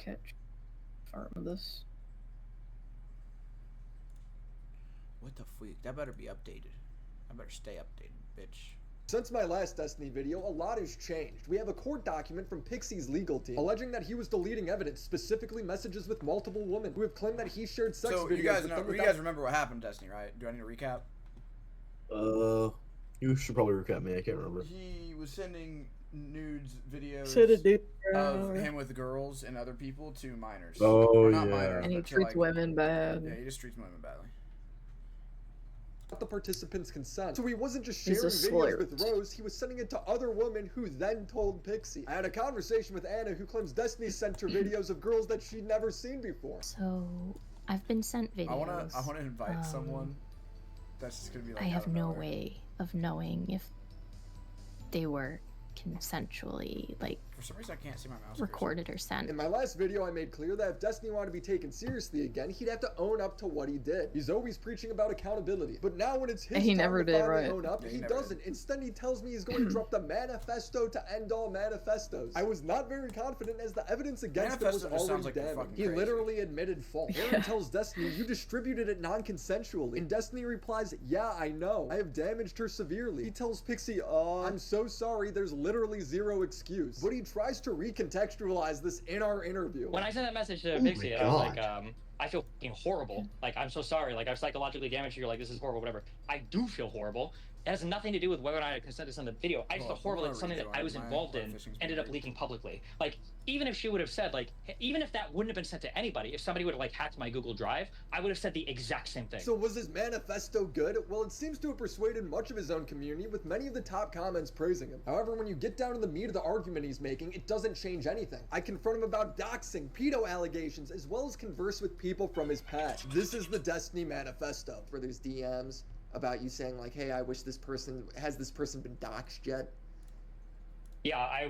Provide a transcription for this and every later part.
catch part of this. What the freak? That better be updated. I better stay updated, bitch. Since my last Destiny video, a lot has changed. We have a court document from Pixie's legal team alleging that he was deleting evidence, specifically messages with multiple women who have claimed that he shared sex videos you guys with know, them you guys remember what happened in Destiny, right? Do I need to recap? You should probably recap me. I can't remember. He was sending nudes videos of him with girls and other people to minors. Oh, not yeah. minors, And he but to, treats like, women bad. Yeah, he just treats women badly. The participants' consent. So he wasn't just He's sharing a videos flirt. with Rose, he was sending it to other women who then told Pixie. I had a conversation with Anna, who claims Destiny sent her videos of girls that she'd never seen before. So I've been sent videos. I wanna invite someone that's just gonna be like, I have no way of knowing if they were consensually, like, for some reason I can't see my mouse recorded or sent. In my last video, I made clear that if Destiny wanted to be taken seriously again, he'd have to own up to what he did. He's always preaching about accountability, but now when it's his He time never to did, finally right. own up, Yeah, he never doesn't. Instead, he tells me he's going to drop the manifesto to end all manifestos. I was not very confident as the evidence against him was Manifesto just sounds already like you're damning. fucking He crazy. literally admitted fault. Aaron tells Destiny, you distributed it non-consensually. And Destiny replies, yeah, I know. I have damaged her severely. He tells Pixie, I'm so sorry, there's literally zero excuse. But he tries to recontextualize this in our interview. When I sent that message to Pixie, I was like, I feel fucking horrible. Like, I'm so sorry. Like, I've psychologically damaged you. You're like, this is horrible, whatever. I do feel horrible. It has nothing to do with whether or not I consented to send the video. I just feel horrible that something that I was involved in ended up leaking publicly. Like, even if she would have said, like, even if that wouldn't have been sent to anybody, if somebody would have, like, hacked my Google Drive, I would have said the exact same thing. So was his manifesto good? Well, it seems to have persuaded much of his own community, with many of the top comments praising him. However, when you get down to the meat of the argument he's making, it doesn't change anything. I confront him about doxing, pedo allegations, as well as converse with people from his past. This is the Destiny manifesto. Where there's DMs about you saying like, hey, I wish this person, has this person been doxed yet? Yeah,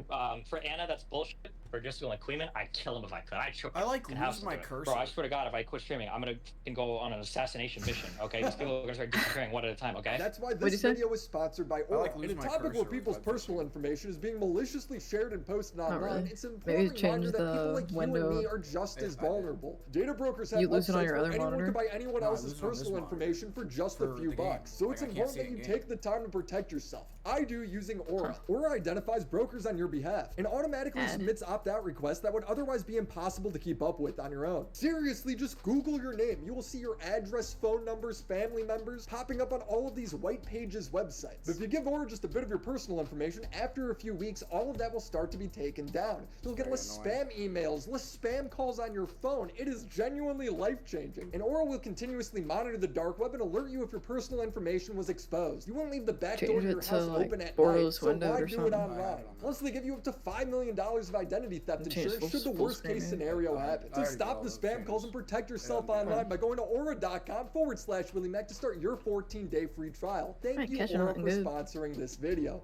for Anna, that's bullshit. For just doing like Queeman, I'd kill him if I could. I like lose my cursor. Bro, I swear to God, if I quit streaming, I'm gonna go on an assassination mission, okay? These people are gonna start disappearing one at a time, okay? That's why this video is sponsored by Aura. In a topic where people's personal information is being maliciously shared and posted online, really. it's an Maybe important reminder change that people the like you window. and me are just as vulnerable. Data brokers have You lose it on websites your where other anyone monitor? can buy anyone No, I else's lose it on this personal monitor. information for just a For few the game. bucks. So Like, it's I can't important see that it you in game. take the time to protect yourself. I do using Aura. Aura identifies brokers on your behalf and automatically submits opt-out requests that would otherwise be impossible to keep up with on your own. Seriously, just Google your name. You will see your address, phone numbers, family members popping up on all of these white pages websites. But if you give Aura just a bit of your personal information, after a few weeks, all of that will start to be taken down. You'll get less spam emails, less spam calls on your phone. It is genuinely life-changing. And Aura will continuously monitor the dark web and alert you if your personal information was exposed. You won't leave the back door of your house open at night, so why do it online? Plus, they give you up to $5 million of identity theft insurance should the worst case scenario happen. So stop the spam calls and protect yourself online by going to aura.com/WillyMac to start your 14-day free trial. Thank you, Aura, for sponsoring this video.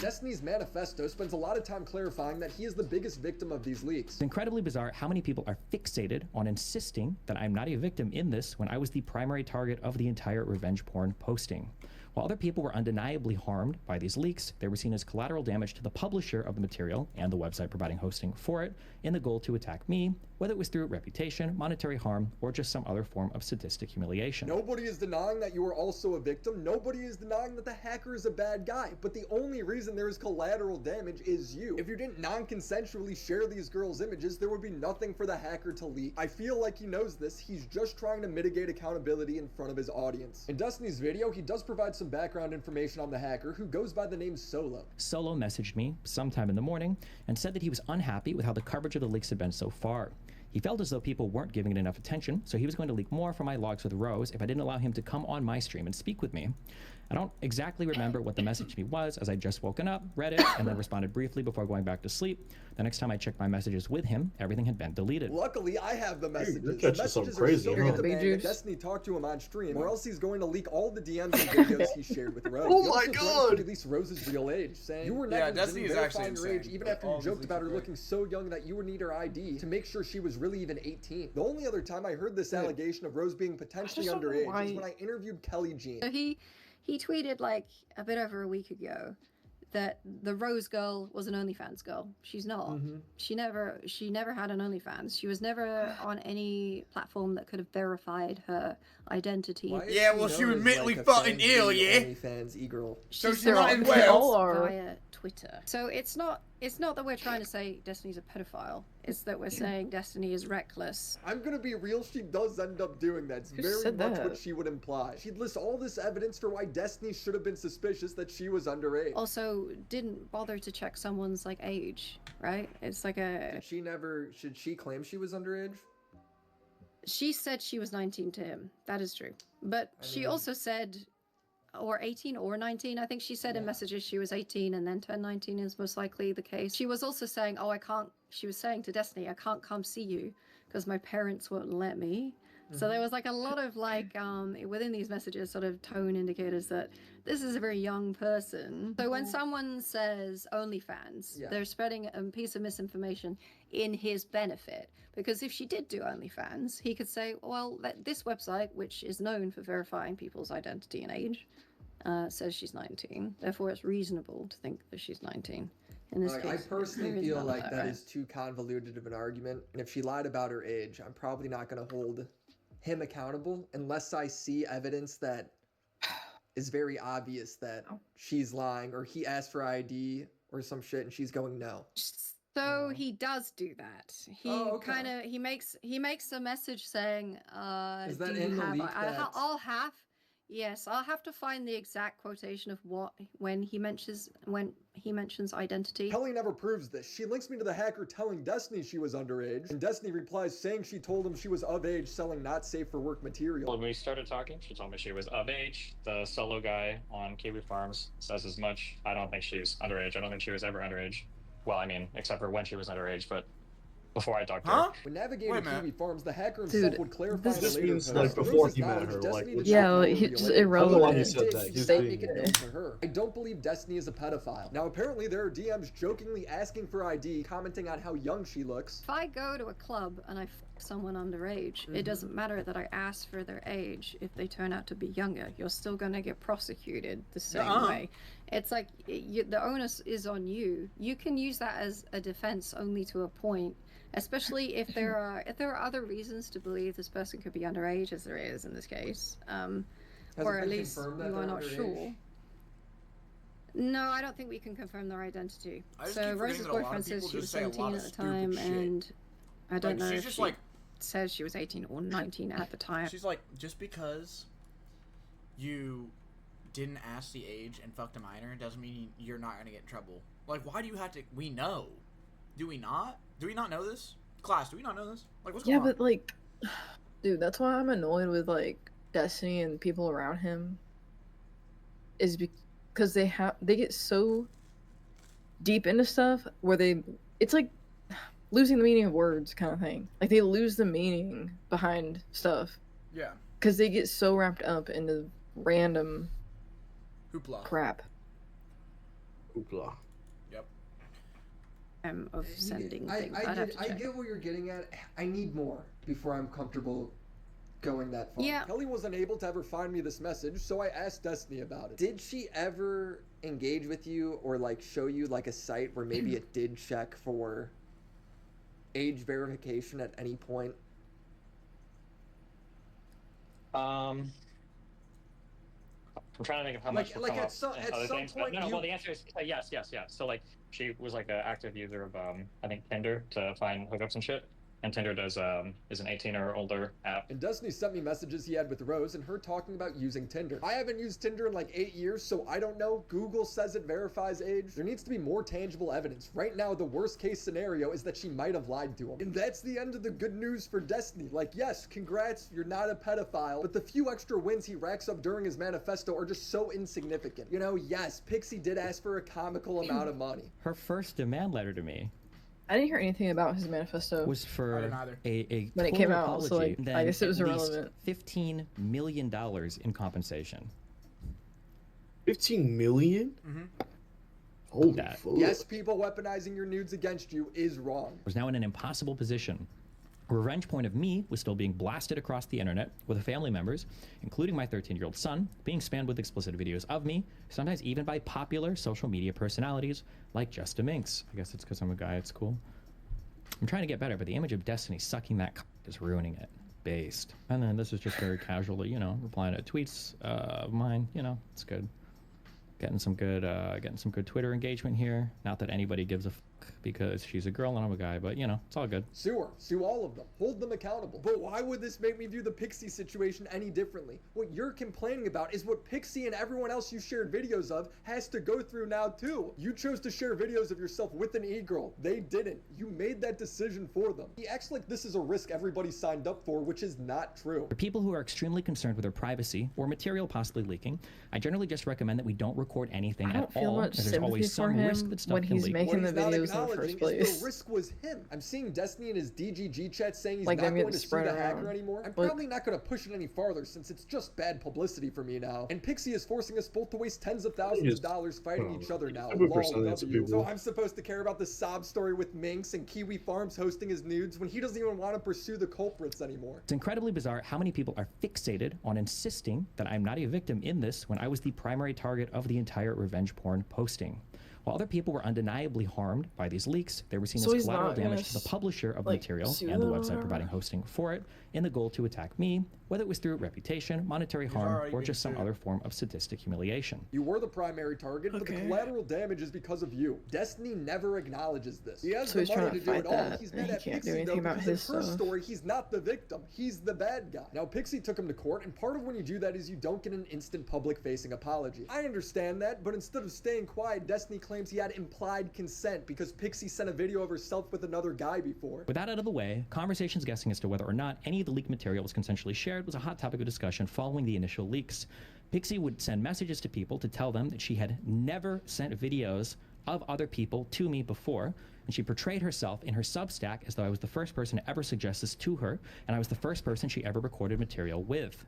Destiny's manifesto spends a lot of time clarifying that he is the biggest victim of these leaks. It's incredibly bizarre how many people are fixated on insisting that I'm not a victim in this when I was the primary target of the entire revenge porn posting. While other people were undeniably harmed by these leaks, they were seen as collateral damage to the publisher of the material and the website providing hosting for it in the goal to attack me, whether it was through reputation, monetary harm, or just some other form of sadistic humiliation. Nobody is denying that you are also a victim. Nobody is denying that the hacker is a bad guy. But the only reason there is collateral damage is you. If you didn't non-consensually share these girls' images, there would be nothing for the hacker to leak. I feel like he knows this. He's just trying to mitigate accountability in front of his audience. In Destiny's video, he does provide some background information on the hacker, who goes by the name Solo. Solo messaged me sometime in the morning and said that he was unhappy with how the coverage of the leaks had been so far. He felt as though people weren't giving it enough attention, so he was going to leak more from my logs with Rose if I didn't allow him to come on my stream and speak with me. I don't exactly remember what the message to me was, as I just woken up, read it, and then responded briefly before going back to sleep. The next time I checked my messages with him, everything had been deleted. Luckily, I have the messages. Dude, the messages are so in demand that Destiny talked to him on stream, or else he's going to leak all the DMs and videos he shared with Rose. Oh he my also God! to release Rose's real age, saying you were negligent in verifying her age, even after you joked about her looking so young that you would need her ID to make sure she was really even 18. The only other time I heard this allegation of Rose being potentially underage is when I interviewed Kelly Jean. So he tweeted like a bit over a week ago that the Rose girl was an OnlyFans girl. She's not. Mm-hmm. She never had an OnlyFans. She was never on any platform that could have verified her identity. Yeah, well, she was mentally fucking ill, yeah. OnlyFans e-girl. So she's They're not all as well. via Twitter. So it's not that we're trying to say Destiny's a pedophile. It's that we're saying Destiny is reckless. I'm gonna be real, she does end up doing that. It's very much what she would imply. She'd list all this evidence for why Destiny should have been suspicious that she was underage. Also, didn't bother to check someone's like age, right? It's like a... Should she claim she was underage? She said she was 19 to him. That is true. But she also said, or 18 or 19, I think she said in messages she was 18 and then turned 19 is most likely the case. She was also saying, oh, she was saying to Destiny, I can't come see you because my parents won't let me. So there was like a lot of like, within these messages, sort of tone indicators that this is a very young person. So when someone says OnlyFans, they're spreading a piece of misinformation in his benefit. Because if she did do OnlyFans, he could say, well, this website, which is known for verifying people's identity and age, says she's 19. Therefore, it's reasonable to think that she's 19. In this case, I personally feel like that is too convoluted of an argument. And if she lied about her age, I'm probably not going to hold him accountable unless I see evidence that is very obvious that she's lying, or he asked for ID or some shit and she's going no. So he does do that. He he makes a message saying, is that in the leak? I'll have to find the exact quotation of when he mentions identity. Kelly never proves this. She links me to the hacker telling Destiny she was underage, and Destiny replies saying she told him she was of age selling not safe for work material. When we started talking, she told me she was of age. The solo guy on Kiwi Farms says as much. I don't think she's underage. I don't think she was ever underage. Well, I mean, except for when she was underage, but before I talked to her. When navigating Kiwi Farms, the hacker himself would clarify this later means like before he met her, like he's just irrelevant. He said that. I don't believe Destiny is a pedophile. Now, apparently there are DMs jokingly asking for ID, commenting on how young she looks. If I go to a club and I f someone underage, it doesn't matter that I ask for their age if they turn out to be younger. You're still gonna get prosecuted the same way. It's like the onus is on you. You can use that as a defense only to a point. Especially if there are other reasons to believe this person could be underage, as there is in this case, or at least you are not sure. No, I don't think we can confirm their identity. So Rose's boyfriend says she was 17 at the time, and I don't know if she says she was 18 or 19 at the time. She's like, just because you didn't ask the age and fucked a minor doesn't mean you're not gonna get in trouble. Like, why do you have to? We know. Do we not? Do we not know this? Class, do we not know this? Like, what's going on? Yeah, but, like, dude, that's why I'm annoyed with, like, Destiny and people around him. Is because they get so deep into stuff where it's like losing the meaning of words kind of thing. Like, they lose the meaning behind stuff. Yeah. Because they get so wrapped up into random hoopla crap. Hoopla. Of sending things. I get what you're getting at. I need more before I'm comfortable going that far. Yeah. Kelly wasn't able to ever find me this message, so I asked Destiny about it. Did she ever engage with you or like show you like a site where maybe it did check for age verification at any point? I'm trying to think of how much like at some point. No, well, the answer is yes. So like, she was like an active user of I think Tinder to find hookups and shit. And Tinder is an 18 or older app. And Destiny sent me messages he had with Rose and her talking about using Tinder. I haven't used Tinder in like 8 years, so I don't know. Google says it verifies age. There needs to be more tangible evidence. Right now, the worst case scenario is that she might have lied to him. And that's the end of the good news for Destiny. Like, yes, congrats, you're not a pedophile, but the few extra wins he racks up during his manifesto are just so insignificant. You know, yes, Pixie did ask for a comical amount of money. Her first demand letter to me I didn't hear anything about his manifesto. Was for a when it came out, so like, I guess it was irrelevant. $15 million in compensation. 15 million? Mm-hmm. Holy fuck. Yes, people weaponizing your nudes against you is wrong. Was now in an impossible position Revenge porn of me was still being blasted across the internet, with family members, including my 13-year-old son, being spammed with explicit videos of me, sometimes even by popular social media personalities like Just a Minx. I guess it's because I'm a guy, it's cool. I'm trying to get better, but the image of Destiny sucking that is ruining it. Based. And then this is just very casually, you know, replying to tweets of mine, you know, it's good. Getting some good Twitter engagement here. Not that anybody gives a fuck because she's a girl and I'm a guy, but you know, it's all good. Sue her. Sue all of them. Hold them accountable. But why would this make me view the Pixie situation any differently? What you're complaining about is what Pixie and everyone else you shared videos of has to go through now too. You chose to share videos of yourself with an e-girl. They didn't. You made that decision for them. He acts like this is a risk everybody signed up for, which is not true. For people who are extremely concerned with their privacy or material possibly leaking, I generally just recommend that we don't record anything at all. There's always some risk that stuff when can he's leak. making the What he's videos not in the first acknowledging place. is the risk was him. I'm seeing Destiny in his DGG chat saying he's Like not them going getting to sue spread the hacker around. anymore. I'm Like- probably not going to push it any farther since it's just bad publicity for me now. And Pixie is forcing us both to waste tens of thousands of dollars fighting each other now. Stupid Lol, percentage of W. people. So I'm supposed to care about the sob story with Minx and Kiwi Farms hosting his nudes when he doesn't even want to pursue the culprits anymore. It's incredibly bizarre how many people are fixated on insisting that I'm not a victim in this when I was the primary target of the entire revenge porn posting. While other people were undeniably harmed by these leaks, they were seen So as he's collateral not gonna damage to the publisher of the like, material sue and the them or website whatever? providing hosting for it in the goal to attack me, whether it was through reputation, monetary harm, already or being just some sued. other form of sadistic humiliation. You were the primary target, but the Okay. collateral damage is because of you. Destiny never acknowledges this. He has So the he's money trying to to do it fight all. that, He's and mad he at can't do Pixie anything though about because in his her stuff. story, he's not the victim. He's the bad guy. Now Pixie took him to court, and part of when you do that is you don't get an instant public-facing apology. I understand that, but instead of staying quiet, Destiny claims he had implied consent because Pixie sent a video of herself with another guy before. With that out of the way, conversations guessing as to whether or not any of the leaked material was consensually shared was a hot topic of discussion following the initial leaks. Pixie would send messages to people to tell them that she had never sent videos of other people to me before, and she portrayed herself in her Substack as though I was the first person to ever suggest this to her, and I was the first person she ever recorded material with.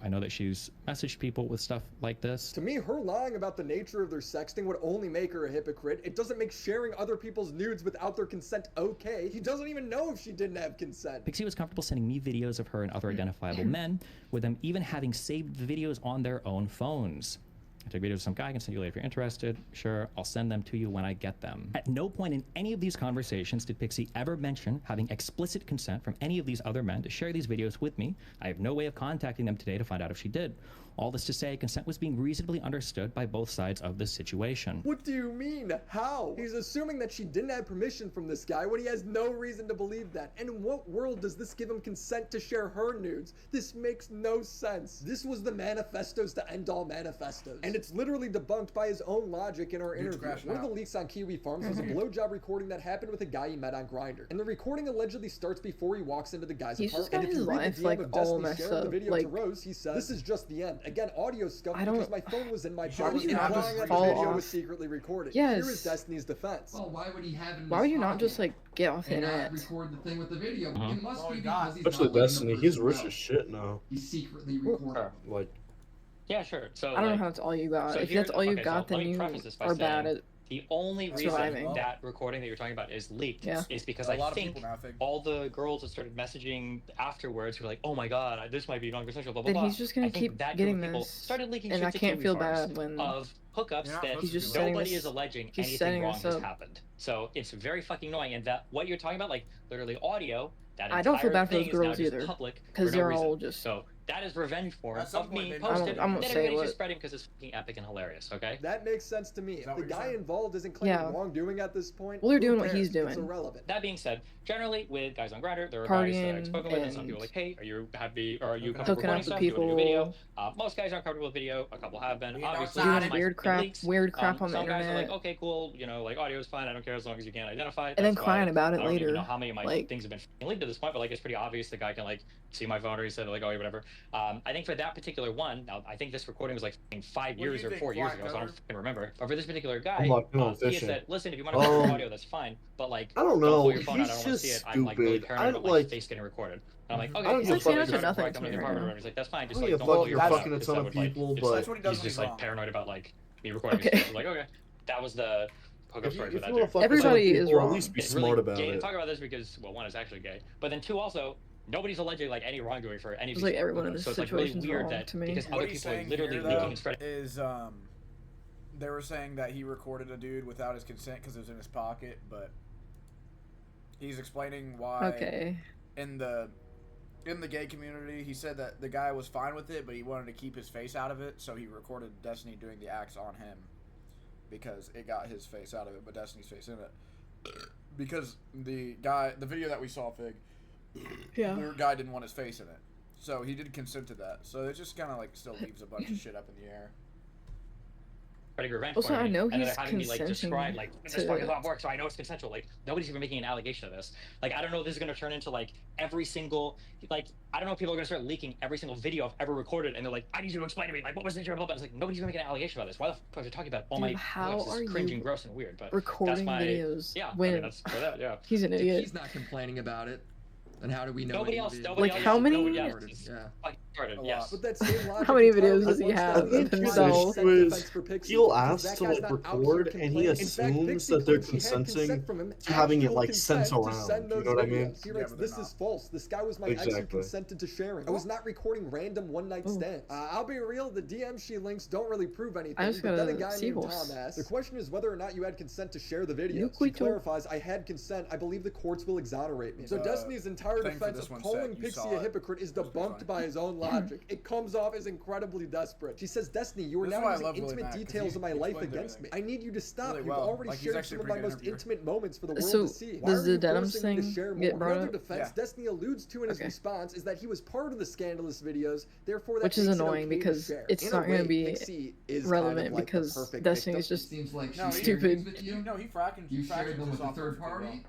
I know that she's messaged people with stuff like this. To me, her lying about the nature of their sexting would only make her a hypocrite. It doesn't make sharing other people's nudes without their consent okay. He doesn't even know if she didn't have consent. Pixie was comfortable sending me videos of her and other identifiable men, with them even having saved the videos on their own phones. I took videos of some guy, I can send you later if you're interested. Sure, I'll send them to you when I get them. At no point in any of these conversations did Pixie ever mention having explicit consent from any of these other men to share these videos with me. I have no way of contacting them today to find out if she did. All this to say, consent was being reasonably understood by both sides of this situation. What do you mean? How? He's assuming that she didn't have permission from this guy when he has no reason to believe that. And in what world does this give him consent to share her nudes? This makes no sense. This was the manifestos to end all manifestos. And it's literally debunked by his own logic in our interview. crashing One of the out. leaks on Kiwi Farms was a blowjob recording that happened with a guy he met on Grindr. And the recording allegedly starts before he walks into the guy's He's just apartment. got And if you his read life, the DM like, of all Destiny messed sharing the up. video Like, to Rose, he says, "This is just the end." Again, audio scuffed I don't- because my phone was in my Why pocket would you and not implying just that the fall video off? was secretly recorded. Yes. Here is Destiny's defense. Well, why would he have it in Why his would you not pocket just like get off the and not internet? record the thing with the video? It must Oh, be he because does. he's Especially not letting the Destiny, he's person rich know. as shit now. He's secretly recording. Sure. Like, Yeah, sure. So I don't know like, how it's all you got. so If here- that's all you okay, so got, then let me you preface this by are bad saying at. the only reason Surviving. that recording that you're talking about is leaked Yeah. is because A I lot of think people now think. all the girls that started messaging afterwards were like, "Oh my god, this might be non-consensual." Blah blah Then blah. he's just gonna I think keep that group getting of people this, started leaking and shit I to can't Kiwi feel Farms bad when of hookups You're not that supposed He's to just do that. setting nobody this- is alleging he's anything setting wrong us has up. happened. So it's very fucking annoying. And that what you're talking about, like literally audio, that I don't feel entire bad for thing those is now girls just either, public because for no they're reason. all just. So that is revenge porn At some of point, me they posted. I won't Then say everybody's what- just spreading because it's fucking epic and hilarious. Okay. That makes sense to me. Is If that the what you're guy saying? involved isn't claiming Yeah. wrongdoing at this point, Well, they're who doing what cares? he's It's doing. irrelevant. That being said, generally with guys on Grindr, there are guys that I've Partying spoken with, and some people are and like, "Hey, are you happy? Or are you Hooking comfortable up recording with stuff? Do you want to do video?" people. Most guys aren't comfortable with video. A couple have been. Being Obviously, outside. some Doing might weird be crap, leaks. weird crap on the some guys are like, internet. "Okay, cool. You know, like audio is fine. I don't care as long as you can't identify it." And then That's why crying about it I don't even later. know how many of my Like- things have been leaked at this point, but like it's pretty obvious the guy can like see my phone or he said like, "Oh, yeah, whatever." I think for that particular one, now I think this recording was like 5 What do years you or think, 4 years Black ago, so I don't Cover? fucking remember. But for this particular guy, I'm not doing he had fishing. said, "Listen, if you want to record Um, audio, that's fine, but like, I don't pull know. your phone out. I don't He's want to see just it. I'm like really stupid. paranoid about my like, face getting recorded." And I'm like, I "Okay, don't cool, give a so fuck you if before you're I nothing come to to the me right apartment," now. he's like, "That's fine. I Just don't like give don't a fuck. pull your You're phone fucking out." a Because ton I of would, like, people, it's but like, That's what he does he's when just he's like wrong. paranoid about like me recording. Okay. His face. Like, okay, that was the hook up If you, stories with if that you want dude. to fuck with Everybody other is people, or at wrong. least be It's smart really about gay to it. talk about this because, well, one, it's actually gay, but then two, also, nobody's alleging like any wrongdoing for any of It's these like everyone in hookups. this So it's like really situation's weird wrong that to me. because What other he's people are saying literally here, leaking though, and spreading. is they were saying that he recorded a dude without his consent because it was in his pocket, but he's explaining why. Okay. In the gay community, he said that the guy was fine with it, but he wanted to keep his face out of it, so he recorded Destiny doing the acts on him because it got his face out of it, but Destiny's face in it. Because the video that we saw, Fig, Yeah. the guy didn't want his face in it, so he did consent to that. So it just kind of like still leaves a bunch of shit up in the air. Revenge Also, I know and he's they're having me like consenting describe like this to- fucking not work, so I know it's consensual. Like nobody's even making an allegation of this. Like I don't know if this is gonna turn into like every single like I don't know if people are gonna start leaking every single video I've ever recorded, and they're like, I need you to explain to me like what was the nature of blah blah. It's like nobody's gonna make an allegation about this. Why the fuck are they talking about all Dude, my how hooks? are It's cringe you and gross and weird, but recording that's my videos yeah. when I mean, that's for that, yeah. he's an If idiot. he's not complaining about it, then how do we know? Nobody any else. video? Nobody Like, else. how many- Nobody else. Started, It's yeah. fucking started. A lot. Yes. But that same logic How many entirely videos does he works have on of the himself? consent Is defense for Pixie, he'll because ask that to guy's like not out record, here and he complaining. In fact, assumes Pixie that they're claims she had consenting consent from him, to having it actual like sent consent to around. send Do you those know what I mean? videos. He Yeah, writes, but they're "This is not. false. This guy was my ex who Exactly. consented to sharing. I was not recording random one-night stands. I'll be real, the DM she links don't really prove anything. I just But then got a a guy named seahorse. Tom asks, the question is whether or not you had consent to share the videos. She Liquid- clarifies, I had consent. I believe the courts will exonerate me. So Destiny's entire thing for defense this of one calling said, you Pixie saw a it. hypocrite is That's pretty debunked funny. by his own logic. It comes off as incredibly desperate. She says, Destiny, you are This is now why I using love Willy intimate Mack, 'cause details he of my life explains against me. everything I need you to stop. really You've well. already Like, he's shared actually some a of my pretty good most interviewer. intimate moments for the world So, to see. Why does are the you Denims forcing me to thing share get more? brought Another up? defense Yeah. Destiny alludes to in his Okay. response is that he was part of the scandalous videos, therefore that Which is makes it annoying okay to because share. it's In not a gonna way, be Pixie is relevant kind of like the because perfect Destiny's victim. just Seems like No, she he- stupid. agrees with you. No, he fracking. You fracking shared them with this a off third perfectly party.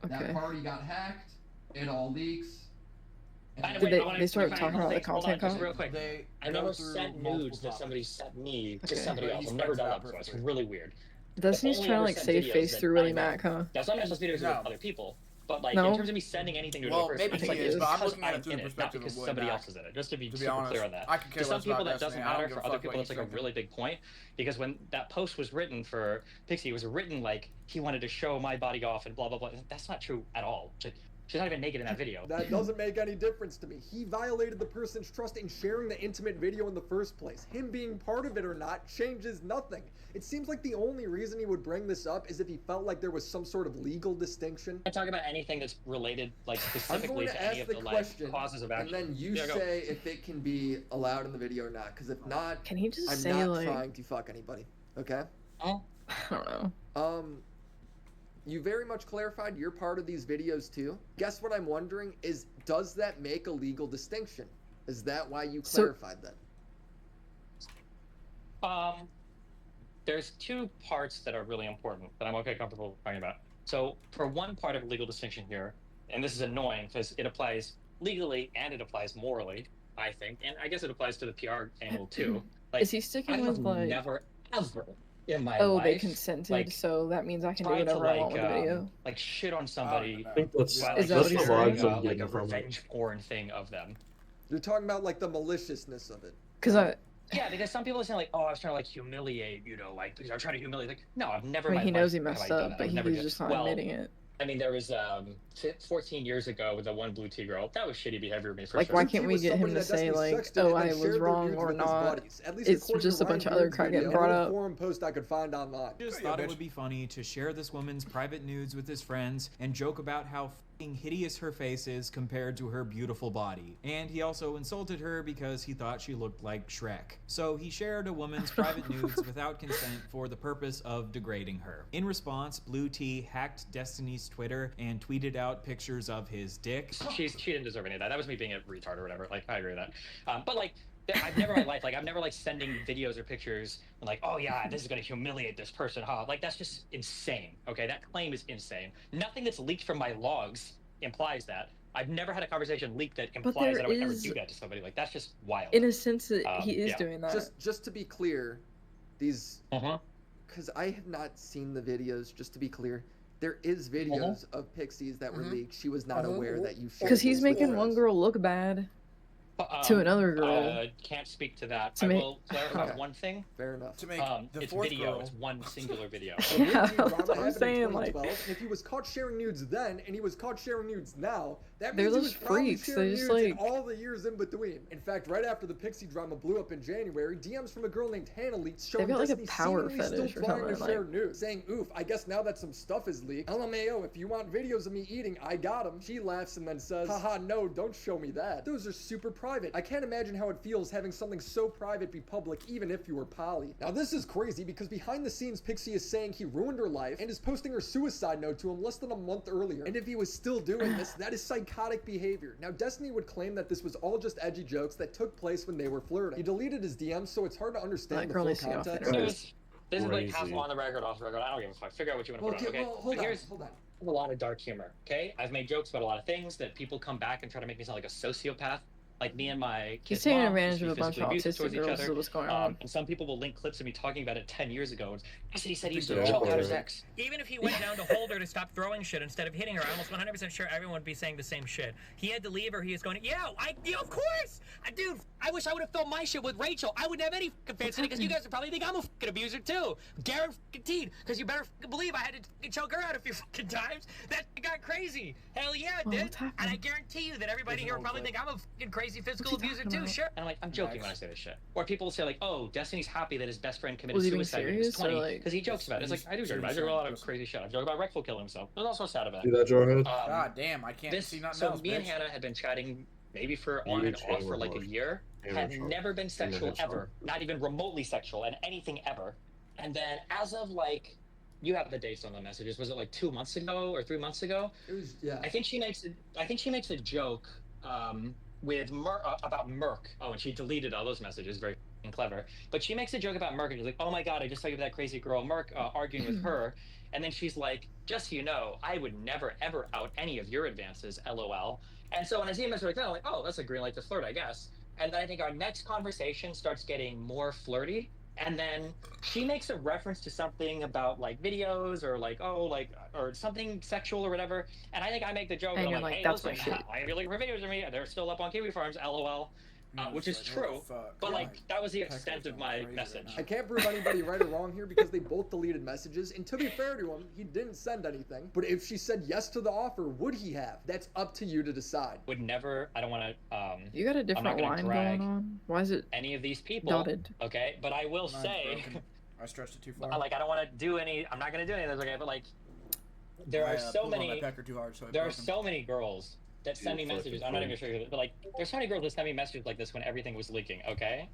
well. okay. That party got hacked. It all leaks. By the Did way, they- I wanna- they started I wanna- talking about the hold on, content just cop? real quick. They I go never through sent multiple nudes that somebody topics. sent me to Okay. somebody But else. he I've never specs done it that out before. It's perfectly. really weird. Destiny's Only trying to ever like sent save videos face that through I Willy know. Mack, huh? Now sometimes those videos No. are with other people, but like No. in terms of me sending anything to Well, another person, maybe it's he like is, it's but I'm because looking at it I'm through in the it, not perspective of because Willy somebody Mack. else is in it. Just to be To be super honest, clear on that. I could care To some less people about that doesn't Destiny. I don't matter. give For a other fuck people, what it's you like a think. really big point because when that post was written for Pixie, it was written like he wanted to show my body off and blah blah blah. That's not true at all. She's not even naked in that video. That doesn't make any difference to me. He violated the person's trust in sharing the intimate video in the first place. Him being part of it or not changes nothing. It seems like the only reason he would bring this up is if he felt like there was some sort of legal distinction. I talk about anything that's related, like I'm specifically going to to any ask of the the question, like causes of action. and then you Yeah, go. say if it can be allowed in the video or not. Because if not, Can he just I'm say not like trying to fuck anybody. Okay? Oh, I don't know. You very much clarified you're part of these videos too. Guess what I'm wondering is, does that make a legal distinction? Is that why you So- clarified that? There's two parts that are really important that I'm okay comfortable talking about. So for one part of legal distinction here, and this is annoying because it applies legally and it applies morally, I think, and I guess it applies to the PR angle too. Like, Is he I sticking have with like, never ever in my oh, life they consented, like, so that means I can do tried to whatever I want like with the video? like shit on somebody. I think that's Well, Is that that's what the you're vibes saying? I'm like getting a from it. revenge porn thing of them. You're talking about like the maliciousness of it. Because Yeah, because some people are saying like, "Oh, I was trying to like humiliate, you know, like because I was trying to humiliate." Like, no, I've never. I mean, in he my knows he life have messed I done up, that. but I've never he's done- just not well, admitting it. I mean, there was 14 years ago with the one blue tea girl. That was shitty behavior of me for Like, sure. why Blue can't Tea we was get him somebody to that say, Destiny like, sexted oh, and I then was shared their wrong nudes or with his not? buddies. At least It's according just to a bunch of Ryan other Beard's crap getting video brought and a up. forum post I could find online. I just Yeah, thought it bitch. would be funny to share this woman's private nudes with his friends and joke about how f***ing hideous her face is compared to her beautiful body. And he also insulted her because he thought she looked like Shrek. So he shared a woman's private nudes without consent for the purpose of degrading her. In response, Blue Tea hacked Destiny's Twitter and tweeted out pictures of his dick. She didn't deserve any of that. That was me being a retard or whatever. Like, I agree with that. But like, I've never in my life, like, I've never like sending videos or pictures and like, oh yeah, this is gonna humiliate this person, huh? Like, that's just insane. Okay, that claim is insane. Nothing that's leaked from my logs implies that. I've never had a conversation leaked that implies there that I would ever is- do that to somebody. Like, that's just wild. In a sense that he is yeah. doing that. Just to be clear, these Uh-huh. because I have not seen the videos. Just to be clear, there is videos of Pixies that were leaked. She was not aware that you shared. Because he's those with making her. one girl look bad. to another girl. Can't speak to that. To I make- will clarify one thing. Fair enough. To make the It's fourth video. girl. It's one singular video. Yeah, The that's drama what I'm happened in saying. Like, 2012, and if he was caught sharing nudes then, and he was caught sharing nudes now, that They're means he those was probably freaks. sharing They just, nudes in like- all the years in between. In fact, right after the Pixie drama blew up in January, DMs from a girl named Hannah leaked showing got, like, a Destiny power seemingly fetish still or trying to something, share nudes, saying, "Oof, I guess now that some stuff is leaked, LMAO, if you want videos of me eating, I got them." She laughs and then says, "Haha, no, don't show me that. Those are super private. I can't imagine how it feels having something so private be public, even if you were poly." Now this is crazy because behind the scenes, Pixie is saying he ruined her life and is posting her suicide note to him less than a month earlier. And if he was still doing this, that is psychotic behavior. Now Destiny would claim that this was all just edgy jokes that took place when they were flirting. He deleted his DMs, so it's hard to understand That the girl full needs to get off context. internet. This is like half Crazy. on the record, off the record. I don't give a fuck. Figure out what you want to put on. Okay, hold but on, here's hold on. a lot of dark humor. Okay, I've made jokes about a lot of things that people come back and try to make me sound like a sociopath. Like me and my He's kid's taking mom advantage used to of be a bunch of physically abusive autistic towards each girls. other. So what's going on? And some people will link clips of me talking about it 10 years ago. I said he said he used Yeah, to choke out his right. ex. Even if he went down to hold her to stop throwing shit instead of hitting her, I'm almost 100% sure everyone would be saying the same shit. He had to leave her. He was going, yeah, of course. Dude, I wish I would have filmed my shit with Rachel. I wouldn't have any fucking fans in it because you guys would probably think I'm a fucking abuser too. Guaranteed. Because you better fucking believe I had to choke her out a few fucking times. That got crazy. Hell yeah, it did. what's happening? And I guarantee you that everybody here would probably think I'm a fucking crazy physical What's he abuser talking too. about? Sure. And I'm like, I'm joking when I say this shit. Or people will say like, oh, Destiny's happy that his best friend committed Was he being suicide when he was serious or, 20 like- because he jokes about it. It's like, I do joke about it. I joke about a lot of crazy shit. I joke about Reckful killing himself. There's also sad about See it. that, Jarhead? God damn, I can't see nothing else. Me and bitch. Hannah had been chatting maybe for on and Huge off for like a hammer year. Hammer Had shark. never been sexual Hammer shark. ever. Not even remotely sexual and anything ever. And then as of like, you have the dates on the messages. Was it like 2 months ago or 3 months ago? It was, yeah. I think she makes a joke with about Merck. Oh, and she deleted all those messages. Very f***ing clever. But she makes a joke about Merck, and she's like, "Oh my god, I just saw you with that crazy girl Merck arguing with her." And then she's like, "Just so you know, I would never ever out any of your advances, LOL." And so when I see a message like that, I'm like, "Oh, that's a green light to flirt, I guess." And then I think our next conversation starts getting more flirty. And then she makes a reference to something about like videos or like, oh, like, or something sexual or whatever. And I think I make the joke, And I'm you're like, like, hey, that's listen, my shit. why are you looking for videos of me? They're still up on Kiwi Farms, LOL. Which is It's like, true, oh, fuck. but Yeah. like that was the Peckers extent of going my crazy right message. now. I can't prove anybody right or wrong here because they both deleted messages, and to be fair to him, he didn't send anything. But if she said yes to the offer, would he have? That's up to you to decide. Would never. I don't want to. You got a different gonna line drag going on. Why is it Any of these people? dotted? Okay, but I will Mine's say, broken. I stretched it too far. like I don't want to do any. I'm not gonna do any of this. Okay, but like, there I, are so pulled on my many. pecker too hard, so it There are broken. so many girls that send me Dude, messages. fucking I'm not even cringe. sure, but like, there's so many girls that send me messages like this when everything was leaking. Okay.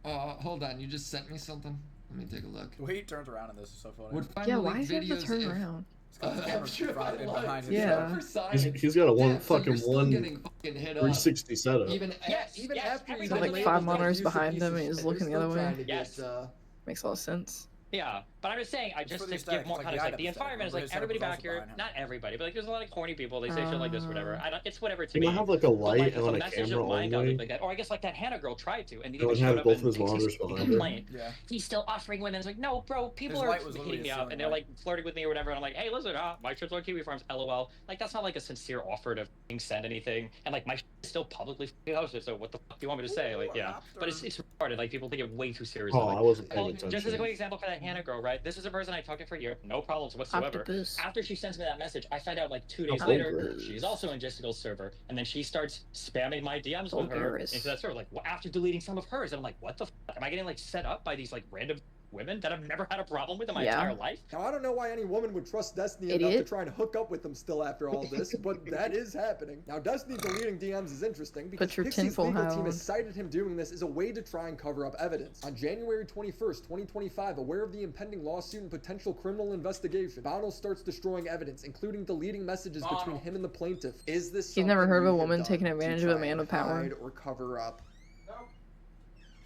Hold on, you just sent me something? Let me take a look. The way he turns around in this is so funny. Would find Yeah, the why leaked is he able to videos turn if- around? It's 'cause the I'm camera's sure right I in lied. behind his Yeah. head. For silence. He's got a one Yeah, so you're fucking still getting fucking hit up. 360 setup. Even Yes, Even yes, after every he's Got, like, been 5 labeled an monitors abusive behind piece them of and he's shit, looking they're the other still way. trying to Yes. get, Makes a lot of sense. Yeah, but I'm just saying, It's just for to the give aesthetic, more like, context, the like the aesthetic, environment is but like his setup everybody is also back here, behind him. not everybody, but like there's a lot of corny people. They say shit like this, whatever. I don't, it's whatever to Can me. I have like a But light like if and a on a message camera of mine got only? leaked like that, or I guess like that Hannah girl tried to, and he I would even have showed up both and his monitors Pixie's behind her. complaint. Yeah. He's still offering women. It's like, no, bro, people His are light was literally hitting me a up ceiling and they're light. like flirting with me or whatever, and I'm like, hey, listen, my shit's on Kiwi Farms, LOL. Like that's not like a sincere offer to f***ing send anything, and like my shit is still publicly f***ing hosted. So what the fuck do you want me to say? Like, Ooh, yeah, but it's retarded. Like people take it way too seriously. Oh, Like, I wasn't well, paying just as a attention. quick example for that Hannah girl, right? This is a person I talked to for a year, no problems whatsoever. Octopus. After she sends me that message, I find out like 2 days Oh, later gross. she's also in Jessica's server, and then she starts spamming my DMs with her Vulgaris. into that server. Like after deleting some of hers, and I'm like, what the? Am I getting like set up by these like random women that I've never had a problem with in my Yeah. entire life? Now, I don't know why any woman would trust Destiny enough to Idiot. try and hook up with him still after all this, but that is happening. Now, Destiny deleting DMs is interesting because Put your Pixie's tinfoil legal hat team on. has cited him doing this as a way to try and cover up evidence. On January 21st, 2025, aware of the impending lawsuit and potential criminal investigation, Bonnell starts destroying evidence, including deleting messages between him and the plaintiff. Is this He's never something heard of you a have woman done taking to advantage of a try man and with power? hide or cover up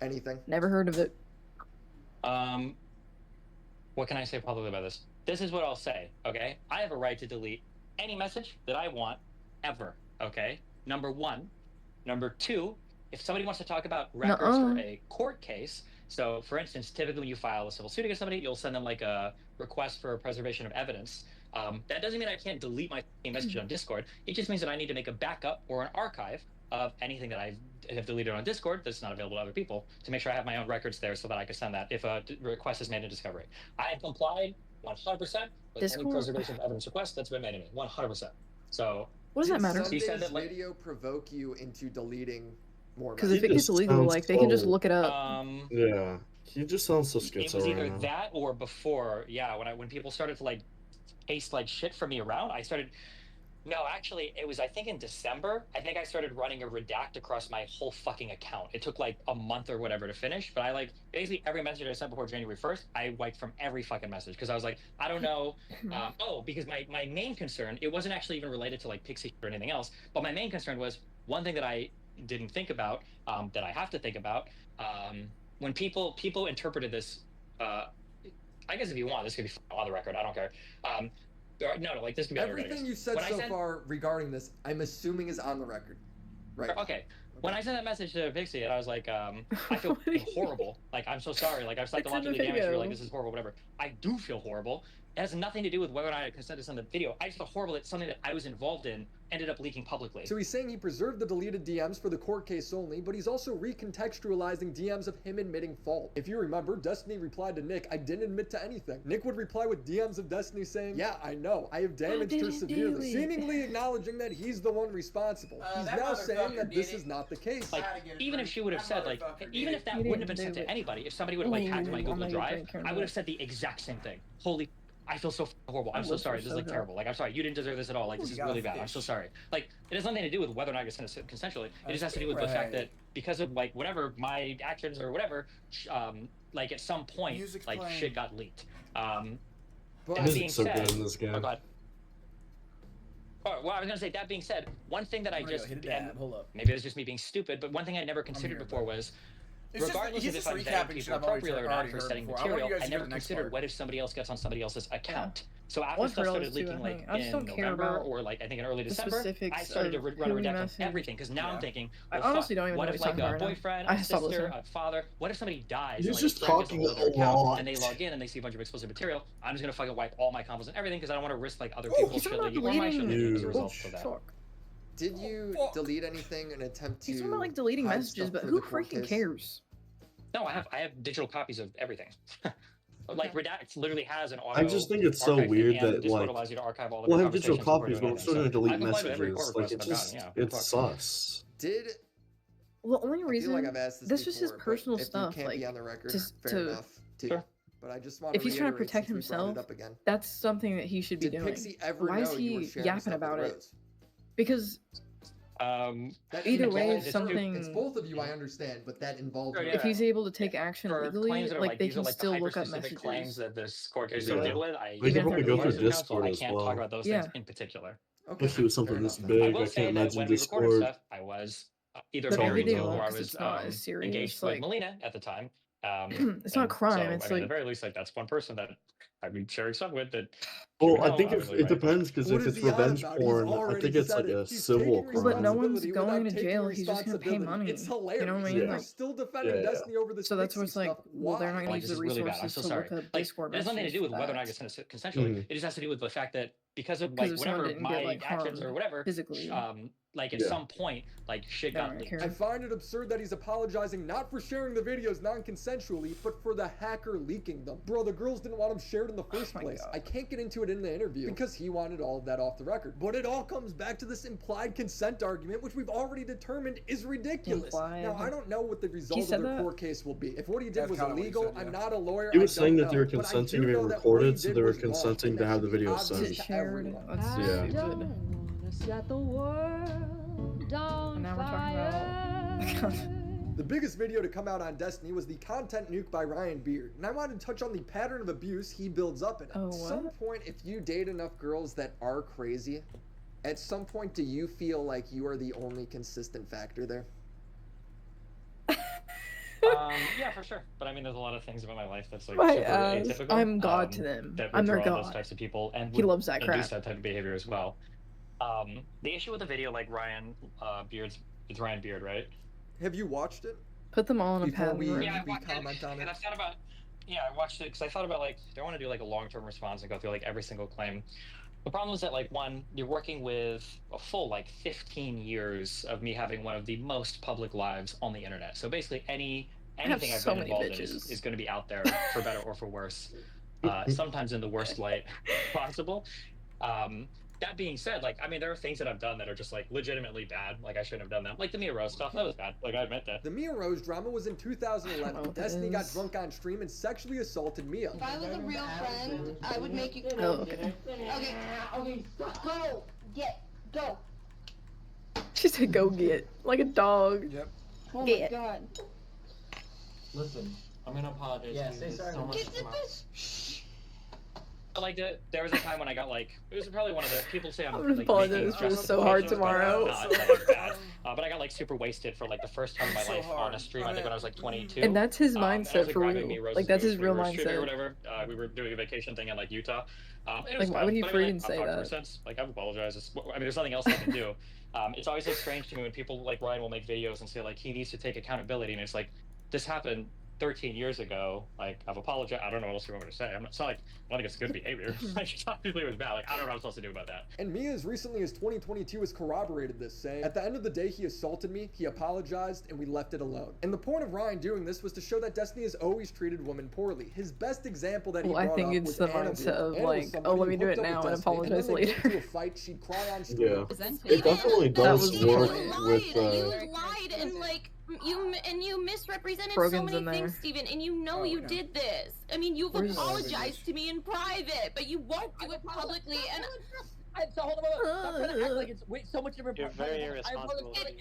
anything? Never heard of it. What can I say publicly about this? This is what I'll say, okay? I have a right to delete any message that I want, ever, okay? Number one. Number two, if somebody wants to talk about records Nuh-uh. for a court case, so for instance, typically when you file a civil suit against somebody, you'll send them like a request for preservation of evidence. That doesn't mean I can't delete my f***ing message on Discord. It just means that I need to make a backup or an archive of anything that I have deleted on Discord that's not available to other people, to make sure I have my own records there so that I can send that if a request is made in Discovery. I have complied 100% with Discord? any preservation of evidence request that's been made to me. 100%. So what does that matter? He said that, Sunday's video provoke you into deleting more? Because if it gets illegal, like they can just look it up. Yeah, he just sounds so schizo. It was either right now. that or before. Yeah, when people started to like taste like shit from me around, I started. No, actually, it was I think in December. I think I started running a redact across my whole fucking account. It took like a month or whatever to finish, but I like basically every message I sent before January 1st, I wiped from every fucking message because I was like, I don't know. Because my main concern, it wasn't actually even related to like Pixie or anything else, but my main concern was one thing that I didn't think about, that I have to think about, when people interpreted this. I guess if you want, this could be on the record. I don't care. No, like this could be everything you said so far regarding this. I'm assuming is on the record, right? Okay. When I sent that message to Pixie, and I was like, I feel horrible. Like, I'm so sorry. Like, I've psychologically damaged her. Like, this is horrible, whatever. I do feel horrible. It has nothing to do with whether or not I consented to send the video. I just feel horrible that something that I was involved in ended up leaking publicly. So he's saying he preserved the deleted DMs for the court case only, but he's also recontextualizing DMs of him admitting fault. If you remember, Destiny replied to Nick, I didn't admit to anything. Nick would reply with DMs of Destiny saying, yeah, I know, I have damaged her severely, seemingly acknowledging that he's the one responsible. He's now saying that this is not the case. Like, even if she would have said, like, even if that wouldn't have been sent to anybody, if somebody would have, like, hacked my Google Drive, I would have said the exact same thing. Holy, I feel so horrible. I'm so sorry. This is like terrible. Like, I'm sorry. You didn't deserve this at all. Like, this is really bad. I'm so sorry. Like, it has nothing to do with whether or not I sent it consensually. It just has to do with the fact that because of like whatever my actions or whatever, like at some point, like shit got leaked. That being said, oh god. Oh, well, I was gonna say that being said, one thing that I just hold up. Maybe it was just me being stupid, but one thing I never considered before was. Regardless of if I'm vetting people appropriately or not for setting material, I never considered what if somebody else gets on somebody else's account. So after stuff started leaking like in November or like I think in early December, I started to run a redact on everything because now I'm thinking, well, I honestly don't even know what if like a boyfriend, a sister, a father, what if somebody dies and like a friend gets a hold of their account and they log in and they see a bunch of explicit material? I'm just gonna fucking wipe all my combos and everything because I don't want to risk like other people's shit leaking or my shit leaking as a result of that. Did you delete anything in an attempt to? He's talking about like deleting messages, but who freaking cares? No, I have digital copies of everything. Like Redact literally has an auto. I just think it's so weird that like allows you to archive all the we'll have digital copies, but we're still gonna delete messages. Like it's sus. Well, the only reason like I've asked this was his personal stuff. If you can't like be on the record, just fair enough. Too. But I just want if he's trying to protect himself, that's something that he should be doing. Why is he yapping about it? Because either way, if something. It's both of you, I understand, but that involves. If he's able to take action legally, like they can still look up messages. Claims that this court case is dealing with, they can probably go through Discord I as can't well. talk about those things in particular. Especially with something this big, I can't imagine Discord. Stuff, I was either married or I was engaged with Melina at the time. It's not crime. So, it's I mean, like at the very least, like that's one person that I'd be sharing stuff with. That. Well, I think it depends because if it's revenge porn, I think it's like a civil crime. But no one's going to jail. He's just going to pay money. It's hilarious. You know what I mean? They're still defending Destiny over this. So that's where it's like, well, they're not going to use the resources to look up Discord messages. It has nothing to do with whether or not I sent it consensually. It just has to do with the fact that because of like whatever my actions or whatever, physically. Like at some point, like shit got leaked. I find it absurd that he's apologizing not for sharing the videos non-consensually, but for the hacker leaking them. Bro, the girls didn't want him shared in the first place. I can't get into it in the interview because he wanted all of that off the record. But it all comes back to this implied consent argument, which we've already determined is ridiculous. Now, I don't know what the result of their court case will be. If what he did was illegal, I'm not a lawyer. He was saying that they were consenting to be recorded, so they were consenting to have the video sent. Set the world on fire. The biggest video to come out on Destiny was the content nuke by Ryan Beard, and I wanted to touch on the pattern of abuse he builds up in it. At some point, if you date enough girls that are crazy, at some point do you feel like you are the only consistent factor there? Yeah, for sure. But I mean, there's a lot of things about my life that's like super atypical. I'm God to them. I'm their God. Those types of people, and he loves that crap. Induce that type of behavior as well. The issue with the video, like Ryan Beard's, it's Ryan Beard, right? Have you watched it? Put them all in a pattern. pad. Yeah, we comment on it. And I thought about, I watched it because I thought about like, do I want to do like a long-term response and go through like every single claim? The problem is that, like, one, you're working with a full, like, 15 years of me having one of the most public lives on the internet. So basically anything I've so been many involved in bitches. is going to be out there for better or for worse, sometimes in the worst light possible. That being said, like, I mean, there are things that I've done that are just, like, legitimately bad. Like, I shouldn't have done them. Like, the Mia Rose stuff, that was bad. Like, I admit that. The Mia Rose drama was in 2011. Oh, Destiny got is. drunk on stream and sexually assaulted Mia. If I was a real friend, I would make you. Oh, okay. Okay, go, go. She said go get, like a dog. Yep. Oh Get. my god. Listen, I'm gonna apologize. Yeah, say sorry. So much Get tomorrow. this. I liked it. There was a time when I got like, it was probably one of the people say I'm gonna like apologize making for this stressful so hard decisions, but tomorrow. not like bad. But I got like super wasted for like the first time in my So life hard. on a stream. I think when I was like 22. And that's his And I mindset was, for grabbing real. me roses Like that's and his we real were streaming or mindset. whatever. We were doing a vacation thing in like Utah. It Like, was why fun, would he but I mean, freaking I've say talked to her that? since. Like I've apologized. I mean, there's nothing else I can do. It's always like strange to me when people like Ryan will make videos and say like he needs to take accountability, and it's like this happened 13 years ago. Like I've apologized. I don't know what else you want me to say. It's not like I think it's good behavior. Like obviously it was bad. Like I don't know what I'm supposed to do about that. And Mia, as recently as 2022, has corroborated this, saying, "At the end of the day, he assaulted me, he apologized, and we left it alone." And the point of Ryan doing this was to show that Destiny has always treated women poorly. His best example that he Well, I brought think up it's was the Anna mindset Ward. of Anna was like, somebody oh, let who me do hooked it up now with and Destiny, apologize and then they later. get into a fight, she'd cry on stream. Yeah. Steven, It definitely does was work Steven, with. You lied and like you misrepresented so Brogan's in many there. things, Steven, and you know you did this. I mean, you've Where's- apologized to me in private, but you won't do it publicly. And So hold on, stop trying to act like it's so much different. You're very irresponsible. it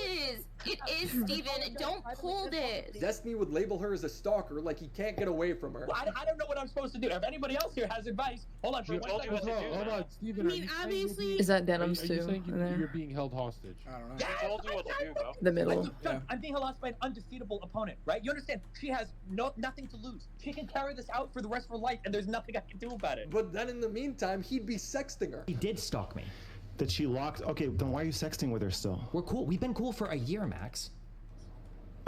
is, Steven. Don't pull this. Destiny would label her as a stalker, like he can't get away from her. Well, I don't know what I'm supposed to do. If anybody else here has advice, hold on for one second. Hold on, Steven. I mean, obviously. Is that Are Denims you too saying in there? you're being held hostage? I don't know. Yes, I told you what to do, bro. The middle. I'm being harassed by an undefeatable opponent, right? You understand? She has nothing to lose. She can carry this out for the rest of her life, and there's nothing I can do about it. But then in the meantime, he'd be sexting her. He did stalk me. That she locked. Okay, then why are you sexting with her still? We're cool. We've been cool for a year, Max.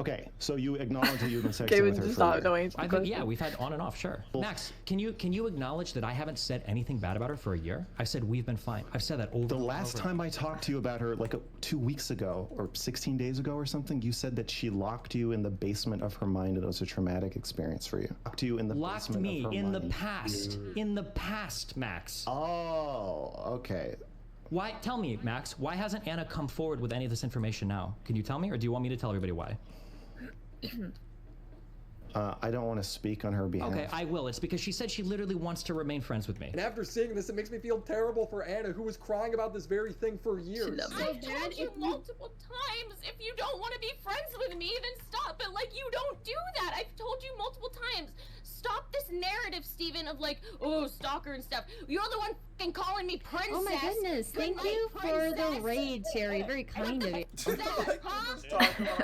Okay, so you acknowledge that you've been sexting Gavin with her just for a stopped year. knowing it's I think, yeah, we've had on and off, sure. Max, can you acknowledge that I haven't said anything bad about her for a year? I've said we've been fine. I've said that over The and last over. time I talked to you about her, like 2 weeks ago, or 16 days ago or something, you said that she locked you in the basement of her mind and it was a traumatic experience for you. Locked you in the Locked basement me of her in the mind. past. In the past, Max. Oh, okay. Why? Tell me, Max. Why hasn't Anna come forward with any of this information now? Can you tell me, or do you want me to tell everybody why? I don't want to speak on her behalf. Okay, I will. It's because she said she literally wants to remain friends with me. And after seeing this, it makes me feel terrible for Anna, who was crying about this very thing for years. I've told you multiple times, if you don't want to be friends with me, then stop. But like, you don't do that. I've told you multiple times. Stop this narrative, Steven, of like, oh, stalker and stuff. You're the one fucking calling me princess. Oh my goodness, thank you for the raid, Terry. Very kind of you.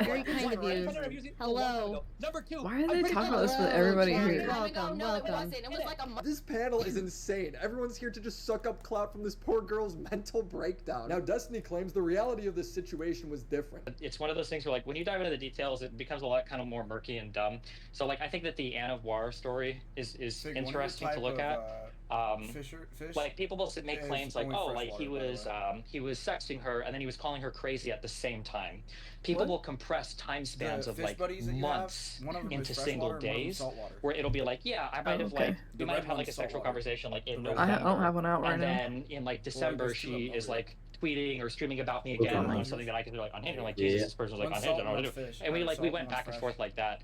Very kind of you. Hello. Number two. Why are they talking about this with everybody here? Welcome, welcome. It was like a This panel is insane. Everyone's here to just suck up clout from this poor girl's mental breakdown. Now, Destiny claims the reality of this situation was different. It's one of those things where, like, when you dive into the details, it becomes a lot kind of more murky and dumb. So, like, I think that the Anne of War story is interesting to look at. Fish? Like, people will make claims like, only oh, fresh like water, he was sexting her and then he was calling her crazy at the same time. People will compress time spans The of fish like buddies that you months have, one of them into is fresh single water and one of them is days, salt water. where it'll be like, yeah, I might have okay. like The we might red have had like a one's sexual saltwater. conversation like in The red November. I don't have one out right and now. then in like December there's two of she them is over like tweeting or streaming about me again on something that I consider like unhinged. I'm like, Jesus, this person's like One unhinged. I salt, don't know what to one do. fish. And we One like we salt, went one back and fresh. forth like that,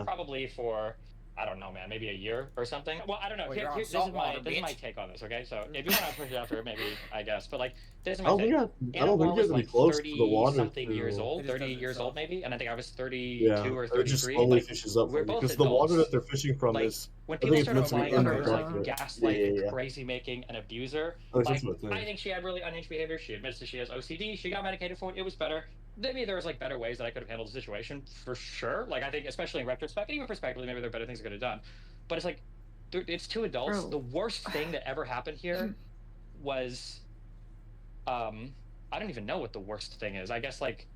probably for. I don't know, man. Maybe a year or something. Well, I don't know. Well, you're on This is saltwater, my bitch. take on this. Okay, so if you want to push it after, maybe I guess. But like, this is I my don't take. think I Anna don't War think was you're like close to the 30 water. something years to- old, It just 30 does years itself. old maybe, and I think I was 32 Yeah, or it just 33. slowly Like, fishes up we're for me both because the water adults. that they're fishing from Like, is. when I people think start it's meant to applying be her as like inaccurate. gaslighting, Yeah. crazy making, an abuser, Oh, like that's what I think. I think she had really unhinged behavior. She admits that she has OCD. She got medicated for it. It was better. Maybe there was like better ways that I could have handled the situation for sure. Like I think, especially in retrospect, and even prospectively, maybe there are better things I could have done. But it's like, it's two adults. Bro. The worst thing that ever happened here was, I don't even know what the worst thing is. I guess like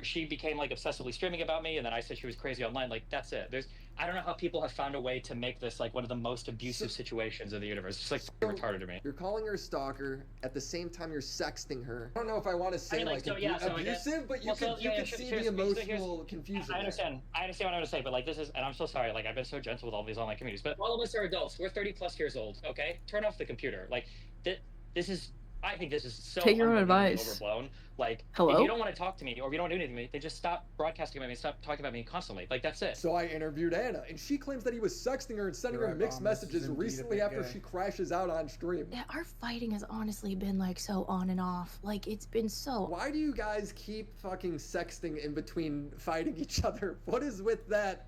she became like obsessively streaming about me, and then I said she was crazy online. Like, that's it. I don't know how people have found a way to make this like one of the most abusive situations in the universe. It's just like retarded to me. You're calling her a stalker at the same time you're sexting her. I don't know if I want to say abusive, but you can see the emotional confusion. I understand what I'm gonna say, but like this is, and I'm so sorry. Like I've been so gentle with all these online communities, but all of us are adults. We're 30+ years old. Okay, turn off the computer. Like this is. I think this is so take your own advice. Overblown. Like, hello? If you don't want to talk to me or if you don't want to do anything to me, they just stop broadcasting about me, stop talking about me constantly. Like, that's it. So I interviewed Anna, and she claims that he was sexting her and sending her mixed messages recently after she crashes out on stream. Yeah, our fighting has honestly been like so on and off. Like, it's been so. Why do you guys keep fucking sexting in between fighting each other? What is with that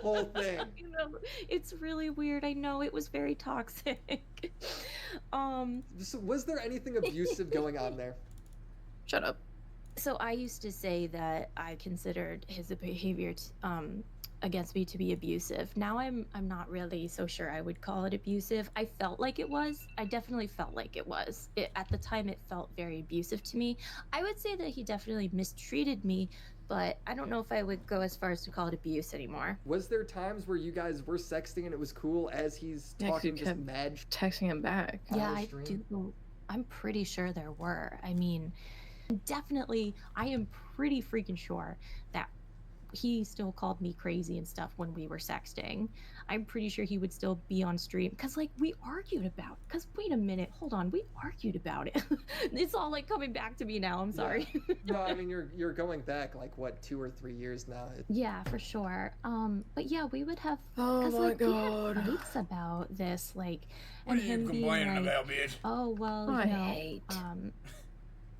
whole thing? You know, it's really weird. I know it was very toxic. So was there anything abusive going on there? Shut up. So I used to say that I considered his behavior against me to be abusive. Now I'm not really so sure I would call it abusive. I felt like it was. I definitely felt like it was. At the time, it felt very abusive to me. I would say that he definitely mistreated me, but I don't know if I would go as far as to call it abuse anymore. Was there times where you guys were sexting and it was cool as he's talking just mad texting him back? Yeah, I do. I'm pretty sure there were. I mean, definitely, I am pretty freaking sure that he still called me crazy and stuff when we were sexting. I'm pretty sure he would still be on stream because like we argued about, because wait a minute, hold on, we argued about it. It's all like coming back to me now. I'm sorry. Yeah. No, I mean you're going back like what 2 or 3 years now. Yeah, for sure. But yeah, we would have oh my like, god, we had fights about this, like, what and are you him being complaining like, about, bitch? oh well, I you know, hate.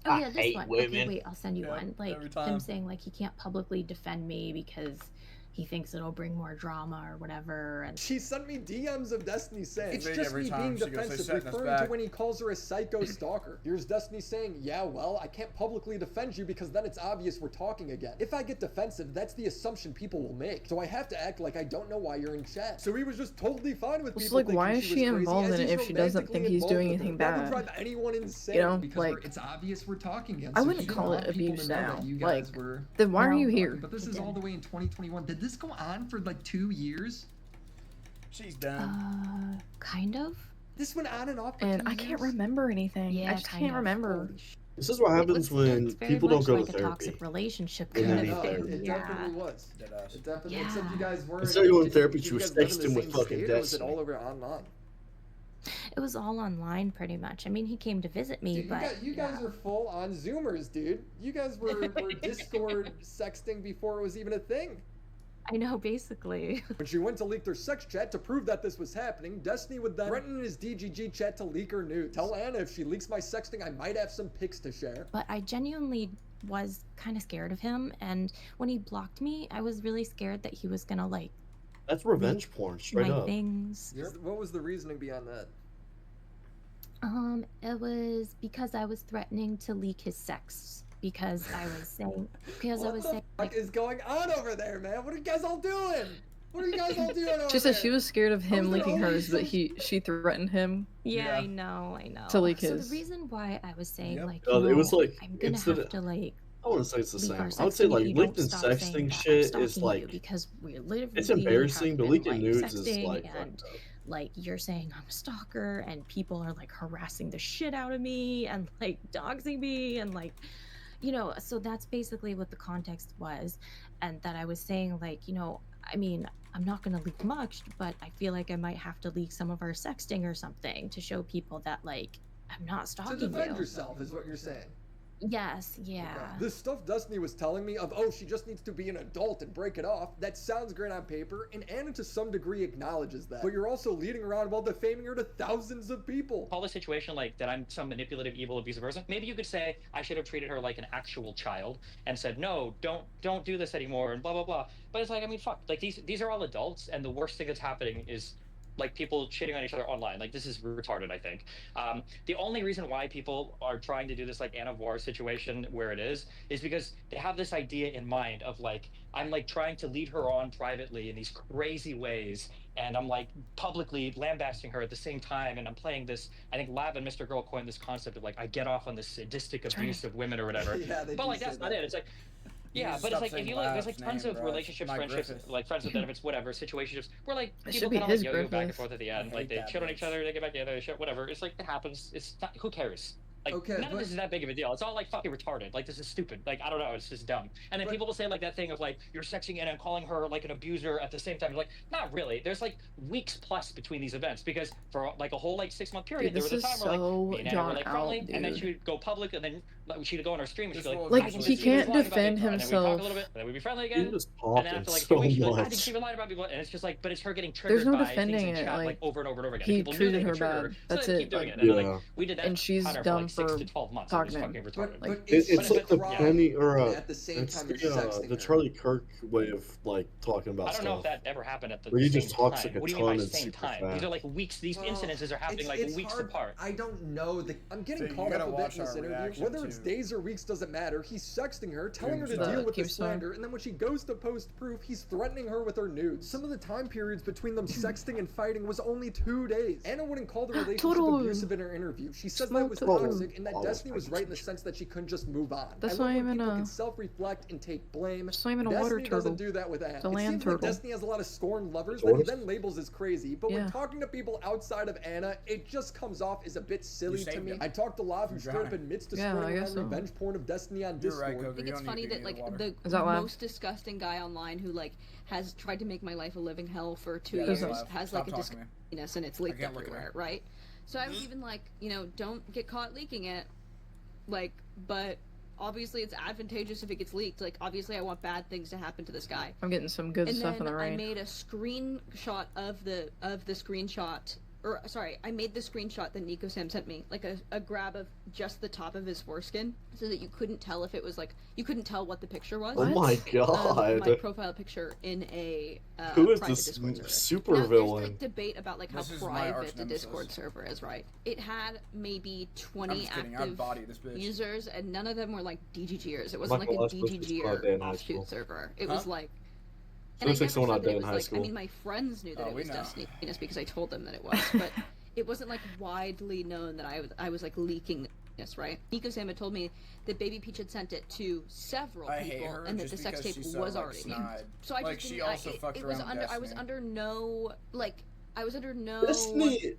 Oh yeah, this hate one. women. Okay, wait, I'll send you Yeah, one. Like every time. him saying like he can't publicly defend me because he thinks it'll bring more drama or whatever. And she sent me DMs of Destiny saying it's Big just every me time. being She goes, "They defensive, setting us referring to back." when he calls her a psycho stalker. Here's Destiny saying, yeah, well, I can't publicly defend you because then it's obvious we're talking again. If I get defensive, that's the assumption people will make. So I have to act like I don't know why you're in chat. So he was just totally fine with people. Like, why is she involved in it if she doesn't think he's doing anything bad? That would drive anyone insane. You know, because like, it's obvious we're talking again. I So wouldn't he didn't call want it people abuse to know now. that you Like, guys were. then why are you here? But this is all the way in 2021. Did this go on for like 2 years? She's done. Kind of. This went on and off for And 2 I years? can't remember anything. Yeah, I just kind can't of. remember. This is what happens when It's very people don't much go like to a therapy. toxic relationship And kind then of he thing. therapy. It Yeah. definitely was. It definitely, Yeah. except you guys weren't. Instead of going to did therapy, did she you was guys live in texting the with same fucking state, or was it Destiny. all over online? It was all online pretty much. I mean, he came to visit me, Dude, but you guys are full on Zoomers, dude. You guys were Discord sexting before it was even a thing. I know, basically. When she went to leak their sex chat to prove that this was happening, Destiny would then threaten in his DGG chat to leak her nudes. Tell Anna if she leaks my sexting, I might have some pics to share. But I genuinely was kind of scared of him, and when he blocked me, I was really scared that he was gonna like That's revenge porn, straight my up. things. What was the reasoning behind that? It was because I was threatening to leak his sex because I was saying What the fuck is going on over there, man? What are you guys all doing? What are you guys all doing over She said there? she was scared of him How's there leaking hers, but always she threatened him. Yeah, I know. To leak So his. the reason why I was saying like, It was like I'm gonna instead have of- to like. I want to say it's the leak same. our I would say sexting if like you leaked don't and stop saying sexting that I'm shit is stalking like you, because we literally it's embarrassing, have but been, leaking like, nudes is sexting like and fucked up. like you're saying I'm a stalker and people are like harassing the shit out of me and like doxing me and like, you know, so that's basically what the context was. And that I was saying like, you know, I mean, I'm not going to leak much, but I feel like I might have to leak some of our sexting or something to show people that like I'm not To stalking defend you. yourself is what you're saying. Yes, yeah. The stuff Destiny was telling me of, oh, she just needs to be an adult and break it off, that sounds great on paper, and Anna to some degree acknowledges that. But you're also leading around while defaming her to thousands of people. Call the situation like that I'm some manipulative, evil, abusive person. Maybe you could say I should have treated her like an actual child and said, no, don't do this anymore and blah blah blah. But it's like, I mean, fuck. Like these are all adults, and the worst thing that's happening is like people shitting on each other online. Like this is retarded, I think. The only reason why people are trying to do this like Anna War situation where it is because they have this idea in mind of like I'm like trying to lead her on privately in these crazy ways, and I'm like publicly lambasting her at the same time, and I'm playing this. I think Lav and Mr. Girl coined this concept of like I get off on this sadistic abuse of women or whatever. Yeah, they but do like that's say not that. it. It's like. You Yeah, just but it's stop like if saying you look, there's Lav's like tons name, of bro. relationships, Mike friendships, Griffith. like friends with benefits, whatever situationships where like It people should be kind of like his yo-yo back and Griffith. forth at the end, I like hate they that shit on each bitch. other, they get back together, shit, whatever. It's like it happens. It's not. Who cares? Like Okay, none of this is that big of a deal. It's all like fucking retarded. Like this is stupid. Like I don't know. It's just dumb. And then people will say like that thing of like you're sexing in and calling her like an abuser at the same time. Like not really. There's like weeks plus between these events because for like a whole like 6-month period Dude, there this was a is time where like so me and Anna were drawn like out, friendly, and then dude. she would go public, and then like, she'd go on her stream and she'd be like, Like, I think he Steven can't lied about me, defend and then we'd talk a himself. little bit, and then we'd be friendly You again. just And then talking after like a so few weeks, she'd be like, I think much. Steven lied about me, and it's just like, but it's her getting triggered There's no by defending things in it. chat like Like, over and over and over again. he People knew treated they her could trigger bad. her, so That's they it. keep doing Like, it. And then, Yeah. like, we did that and she's pattern for dumb like 6 for to 12 months. talking It to was him. fucking retarded. Like, It's like the yeah. Penny or at the same it's time the, you're sexting the her. Charlie Kirk way of like talking about I don't know if stuff. that ever happened at the Where he same just talks time. like a What do you mean by ton and same super time? These fast. are like weeks. These incidences are happening like it's weeks hard. apart. I don't know. I'm getting So you caught gotta up a bit watch in this our interview. reaction Whether it's to- days or weeks doesn't matter. He's sexting her, telling her to The deal with the Keemstar. slander, and then when she goes to post proof, he's threatening her with her nudes. Some of the time periods between them sexting and fighting was only 2 days. Anna wouldn't call the relationship Total. abusive in her interview. She says that Small it was total. toxic and that Oh, Destiny was I right in the get you. sense that she couldn't just move on. That's I love not when even people a- can self-reflect and take blame. It's not even a Destiny water doesn't turtle. do that with Anna. It's a It land seems like turtle. Destiny has a lot of scorned lovers The that he tortoise? then labels as crazy, but when Yeah. talking to people outside of Anna, it just comes off as a bit silly to saved me. him. I talked to Lav, who You straight up drowned. admits to Yeah, I spreading guess around so. revenge porn of Destiny on You're right, Discord. Coger. I think You it's don't funny need to that be in like the water. the Is that Lav? most disgusting guy online who like has tried to make my life a living hell for 2 Yeah, years that's Lav. has Stop like a talking to me. disgustingness and it's leaked can't look at everywhere, her. right? So I was even like, you know, don't get caught leaking it, like, but obviously it's advantageous if it gets leaked. Like, obviously I want bad things to happen to this guy. I'm getting some good And stuff then in the I rain. made a screenshot of the screenshot, or sorry, I made the screenshot that Nico Sam sent me, like a grab of just the top of his foreskin, so that you couldn't tell if it was like you couldn't tell what the picture was. Oh my god. My profile picture in a Who is private this Discord server. super Now, there's villain? like debate about like how This is my arch private the nemesis. Discord server is, right? It had maybe I'm 20 just kidding. I'd active body this bitch. users, and none of them were like DGGers. It wasn't Michael, like a that's supposed to be DGGer squad day in high offshoot school. server. It Huh? was like. So And I it's like never someone I said that did it in was high like. school. I mean, my friends knew that Oh, it we was know. Destiny Venus because I told them that it was, but it wasn't like widely known that I was like leaking this, right? Nico Sam had told me that Baby Peach had sent it to several I hate people her and that just the sex because tape she's so, was like, already leaked. snide. So I Like, just she didn't, also fucked it was around with under I was Destiny. under no like I was under no Destiny.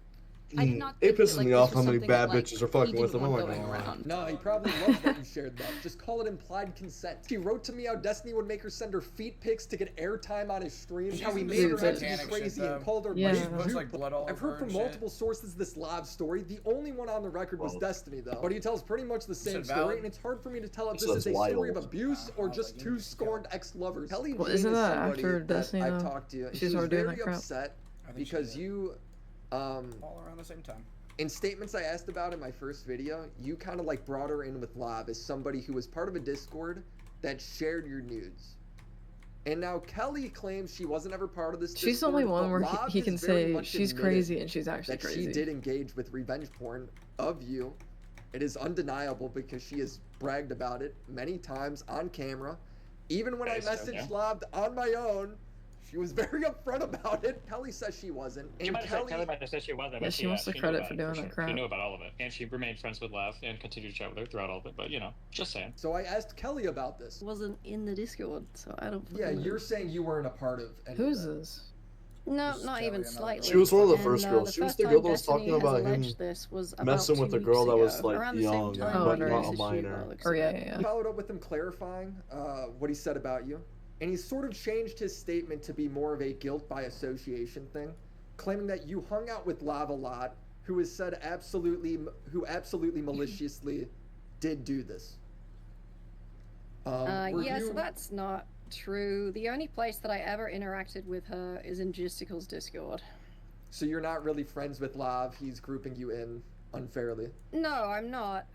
I did not It think that, pisses like, me this off was how many something bad that, like, bitches are he fucking with didn't him. I'm want like, going oh. around. No, he probably loves that you shared that. Just call it implied consent. She wrote to me how Destiny would make her send her feet pics to get airtime on his stream. How he made her out to be Satanic crazy shit, and though. called her Yeah. Lady He puts, Jupe. like, blood all I've over heard from her and multiple sources this live story. The only one on the record was Well. Destiny, though. But he tells pretty much the same it story, valid? and it's hard for me to tell if So this is a it's story of wild. abuse or I just like two it. scorned ex-lovers. Kelly Well, Jean isn't is that somebody after that Destiny, I've though? talked to. She She was started doing very that crap? upset I think she because did. you, All around the same time. in statements I asked about in my first video, you kind of like brought her in with Lav as somebody who was part of a Discord that shared your nudes. And now Kelly claims she wasn't ever part of this She's the only Discord, one but where Lav he has can very say much she's admitted crazy and she's actually that crazy. she did engage with revenge porn of you. It is undeniable because she has bragged about it many times on camera. Even when I messaged Lav on my own, she was very upfront about it. Kelly says she wasn't. She And might have said, Kelly might have said she wasn't, Yeah, but she wants the knew credit about for it, doing sure. that crap. She knew about all of it, and she remained friends with Lav and continued to chat with her throughout all of it. But you know, just saying. So I asked Kelly about this. Wasn't in the Discord, so I don't. Yeah, fucking know. you're saying you weren't a part of any Who's of that. this? No, Just not Kelly even and slightly. She was one of the And, first girls. She was first the time girl that was Destiny talking has about him alleged this was about messing 2 with the weeks girl that ago, was like around the young, same time but that not Grace a is minor. Sheba, Or yeah. Followed up with him clarifying what he said about you, and he sort of changed his statement to be more of a guilt by association thing, claiming that you hung out with Lav a lot, who absolutely maliciously did do this. Were Yeah, so you- that's not true. The only place that I ever interacted with her is in Gisticle's Discord. So you're not really friends with Lav. He's grouping you in unfairly. No, I'm not.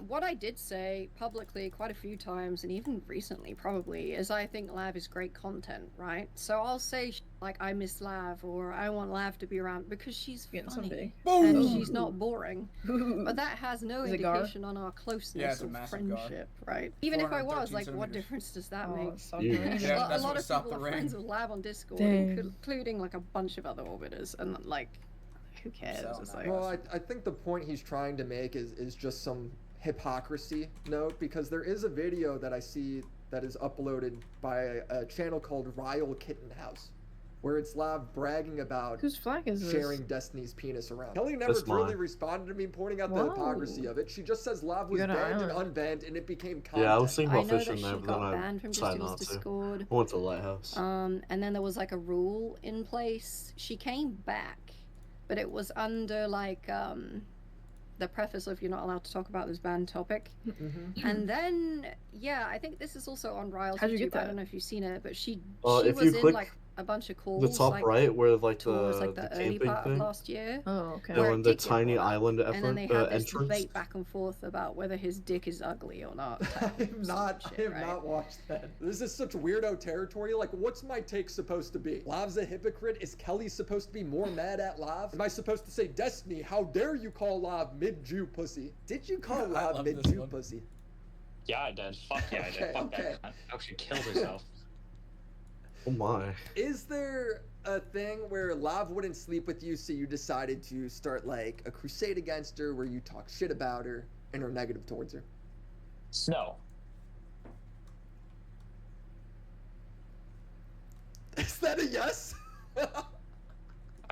What I did say publicly quite a few times, and even recently probably, is I think Lav is great content, right? So I'll say like I miss Lav, or I want Lav to be around because she's funny and she's not boring. But that has no indication on our closeness or friendship, right? Even if I was, like, what difference does that make? A lot of people are friends with Lav on Discord, including like a bunch of other orbiters, and like, who cares? It's like, well, I think the point he's trying to make is just some hypocrisy note, because there is a video that I see that is uploaded by a channel called Ryle Kitten House, where it's Lav bragging about whose flag is this? Sharing Destiny's penis around. Kelly never really responded to me pointing out the hypocrisy of it. She just says Lav was banned and unbanned, and it became content. Yeah, I was thinking about I know fishing that there, she but got then banned I from decided Disney's not to. Discord. I went to the lighthouse. And then there was like a rule in place. She came back, but it was under like the preface of you're not allowed to talk about this banned topic. And then yeah, I think this is also on Ryle's How'd you YouTube. get that? I don't know if you've seen it, but she If was you in click like a bunch of calls. the top like, right, where like towards the like the early camping part thing, of last year. Oh, okay. and where when it the did get tiny brought up. island And then they had this entrance. debate back and forth about whether his dick is ugly or not. I have not watched that. This is such weirdo territory. Like, what's my take supposed to be? Lav's a hypocrite? Is Kelly supposed to be more mad at Lav? Am I supposed to say, Destiny, how dare you call Lav mid-Jew pussy? Did you call Lav mid-Jew pussy? Yeah, I did. Fuck yeah, I did. Fuck that. I hope she killed herself. Oh my. Is there a thing where Lav wouldn't sleep with you, so you decided to start like a crusade against her where you talk shit about her and are negative towards her? No. Is that a yes? I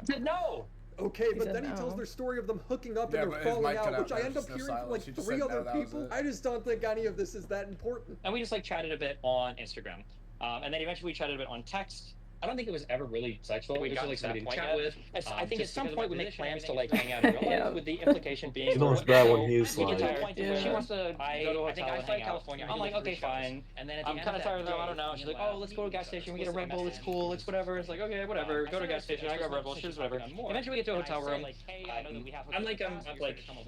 said no. Okay, He but said then he tells no. their story of them hooking up Yeah, and but they're his falling mic cut out, which out, I there end was up no hearing from silence. like She just 3 said, other "No, that was people. it." I just don't think any of this is that important. And we just like chatted a bit on Instagram. And then eventually we chatted a bit on text. I don't think it was ever really sexual. We got like somebody to chat with. I think at some point we make plans to like hang out in real life, with the implication being. You know it's bad when he's we get to a like, point to where she wants to go to a hotel and hang out. California. I'm like, okay, fine. And then I'm kind of tired of them. I don't know. She's like, oh, let's go to a gas station. We get a Red Bull. It's cool. It's whatever. It's like, okay, whatever. Go to a gas station. I grab Red Bull. She's whatever. Eventually we get to a hotel room. I'm like,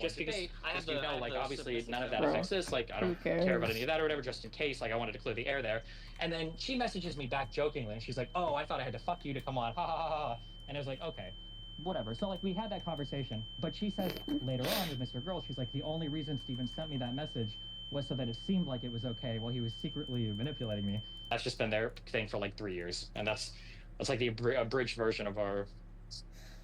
just because I have to know, like, obviously none of that affects this. Like, I don't care about any of that or whatever. Just in case, like, I wanted to clear the air there. And then she messages me back jokingly, and she's like, oh, I thought I had to fuck you to come on, ha ha ha ha. And I was like, okay, whatever. So like we had that conversation, but she says later on with Mr. Girl, she's like, the only reason Steven sent me that message was so that it seemed like it was okay while he was secretly manipulating me. That's just been their thing for like 3 years, and that's like the abridged version of our.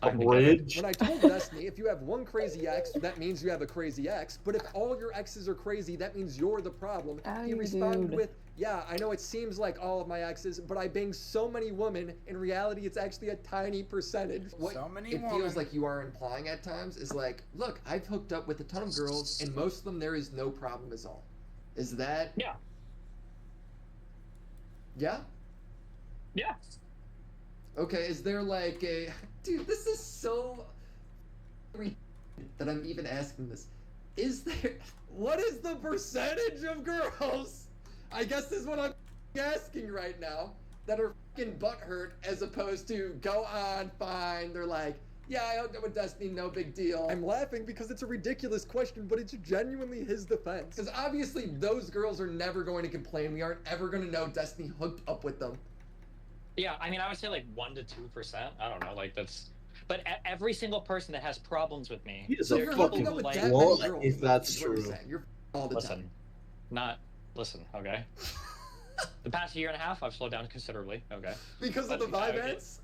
Abridged? When I told Destiny, if you have one crazy ex, that means you have a crazy ex. But if all your exes are crazy, that means you're the problem. He responded with, yeah, I know it seems like all of my exes, but I bang so many women. In reality, it's actually a tiny percentage. What So many it women. feels like you are implying at times is like, look, I've hooked up with a ton of girls, and most of them there is no problem at all. Is that? Yeah. Yeah? Yeah. Okay, is there like a... Dude, this is so... that I'm even asking this. Is there... What is the percentage of girls, I guess is what I'm asking right now, that are fucking butthurt as opposed to go on, fine, they're like, yeah, I hooked up with Destiny, no big deal. I'm laughing because it's a ridiculous question, but it's genuinely his defense. Because obviously those girls are never going to complain. We aren't ever going to know Destiny hooked up with them. Yeah, I mean, I would say like 1 to 2%. I don't know, like that's. But every single person that has problems with me, he is there a are fucking people like, well, if that's true. You're all the time. Listen, okay. The past year and a half, I've slowed down considerably. Okay. Because of the Vivance?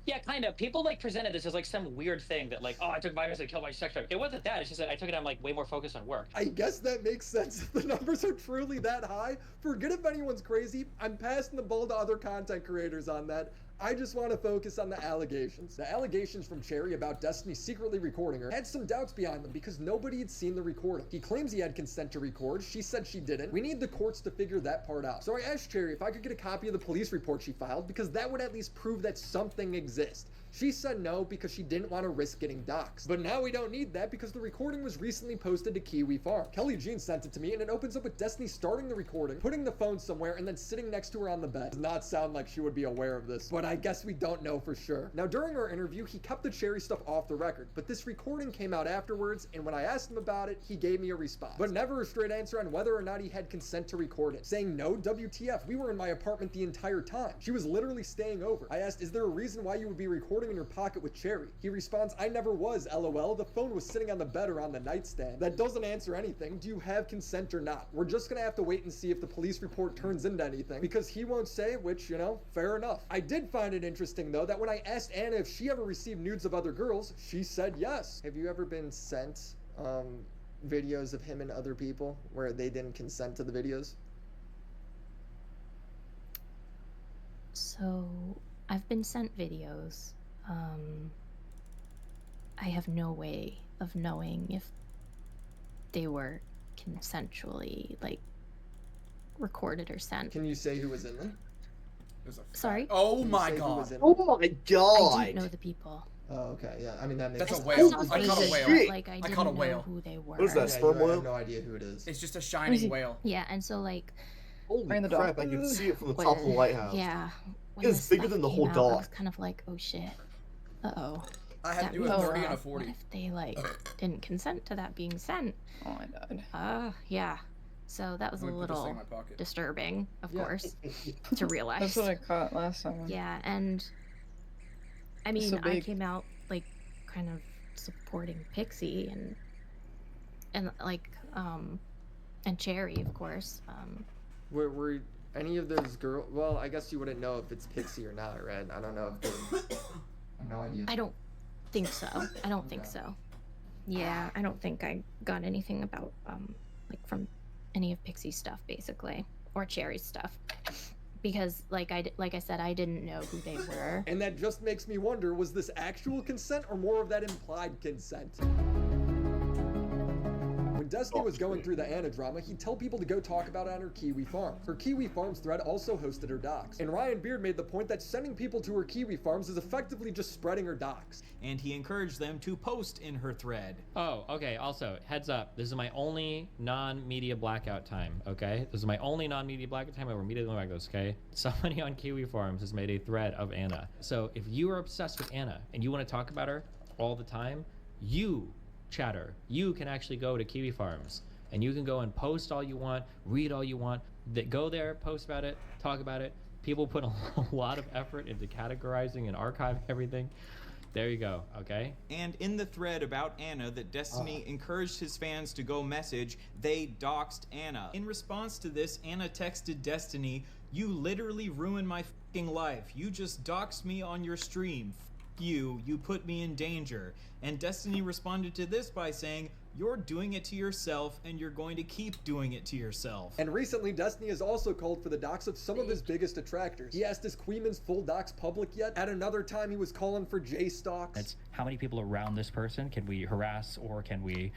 Yeah, kind of. People like presented this as like some weird thing that like, oh, I took Vivance and killed my sex drive. It wasn't that. It's just that I took it. I'm like way more focused on work. I guess that makes sense if the numbers are truly that high. Forget if anyone's crazy. I'm passing the ball to other content creators on that. I just want to focus on the allegations. The allegations from Cherry about Destiny secretly recording her had some doubts behind them because nobody had seen the recording. He claims he had consent to record. She said she didn't. We need the courts to figure that part out. So I asked Cherry if I could get a copy of the police report she filed because that would at least prove that something exists. She said no because she didn't want to risk getting doxxed. But now we don't need that because the recording was recently posted to Kiwi Farm. Kelly Jean sent it to me, and it opens up with Destiny starting the recording, putting the phone somewhere, and then sitting next to her on the bed. Does not sound like she would be aware of this, but I guess we don't know for sure. Now, during our interview, he kept the cherry stuff off the record, but this recording came out afterwards, and when I asked him about it, he gave me a response. But never a straight answer on whether or not he had consent to record it, saying, no, WTF, we were in my apartment the entire time. She was literally staying over. I asked, is there a reason why you would be recording in your pocket with Cherry? He responds, I never was, LOL. The phone was sitting on the bed or on the nightstand. That doesn't answer anything. Do you have consent or not? We're just gonna have to wait and see if the police report turns into anything, because he won't say, which, you know, fair enough. I did find it interesting, though, that when I asked Anna if she ever received nudes of other girls, she said yes. Have you ever been sent, videos of him and other people where they didn't consent to the videos? So, I've been sent videos. I have no way of knowing if they were consensually, like, recorded or sent. Can you say who was in them? Sorry? Oh my god. Oh my god. I don't know the people. Oh, okay, yeah. I mean, that makes That's a sense. whale. I caught a whale. Like, I caught a didn't whale. know who they were. What is that, sperm I whale? have no idea who it is. It's just a shining whale. Yeah, and so, like... Holy crap, I can see it from the top of the lighthouse. Yeah. It is bigger than the whole I dock. was kind of like, oh shit. Uh-oh. I had to do a 30 and a 40. What if they, like, didn't consent to that being sent? Oh my god. Yeah. So that was a I'm gonna put this thing little in my pocket. disturbing, of course, to realize. That's what I caught last time. Yeah, and I mean, so I big. came out like kind of supporting Pixie and like and Cherry, of course. Were any of those girls? Well, I guess you wouldn't know if it's Pixie or not, right? I don't know if they... I have no idea. I don't think so. I don't think so. Yeah, I don't think I got anything about like from any of Pixie's stuff, basically, or Cherry's stuff, because like I said, I didn't know who they were. And that just makes me wonder, was this actual consent or more of that implied consent? When Destiny was going through the Anna drama, he'd tell people to go talk about it on her Kiwi Farms. Her Kiwi Farms thread also hosted her docs. And Ryan Beard made the point that sending people to her Kiwi Farms is effectively just spreading her docs. And he encouraged them to post in her thread. Oh, okay. Also, heads up. This is my only non-media blackout time, okay? This is my only non-media blackout time. I will immediately back this, okay? Somebody on Kiwi Farms has made a thread of Anna. So if you are obsessed with Anna and you want to talk about her all the time, you, chatter, you can actually go to Kiwi Farms and you can go and post all you want, read all you want. Go there, post about it, talk about it. People put a lot of effort into categorizing and archiving everything. There you go, okay? And in the thread about Anna that Destiny encouraged his fans to go message, they doxed Anna. In response to this, Anna texted Destiny, "You literally ruined my fucking life. You just doxed me on your stream. You put me in danger." And Destiny responded to this by saying, "You're doing it to yourself and you're going to keep doing it to yourself." And recently, Destiny has also called for the docs of some of his biggest detractors. He asked, is Queeman's full docs public yet? At another time, he was calling for J-Stalks. It's how many people around this person can we harass or can we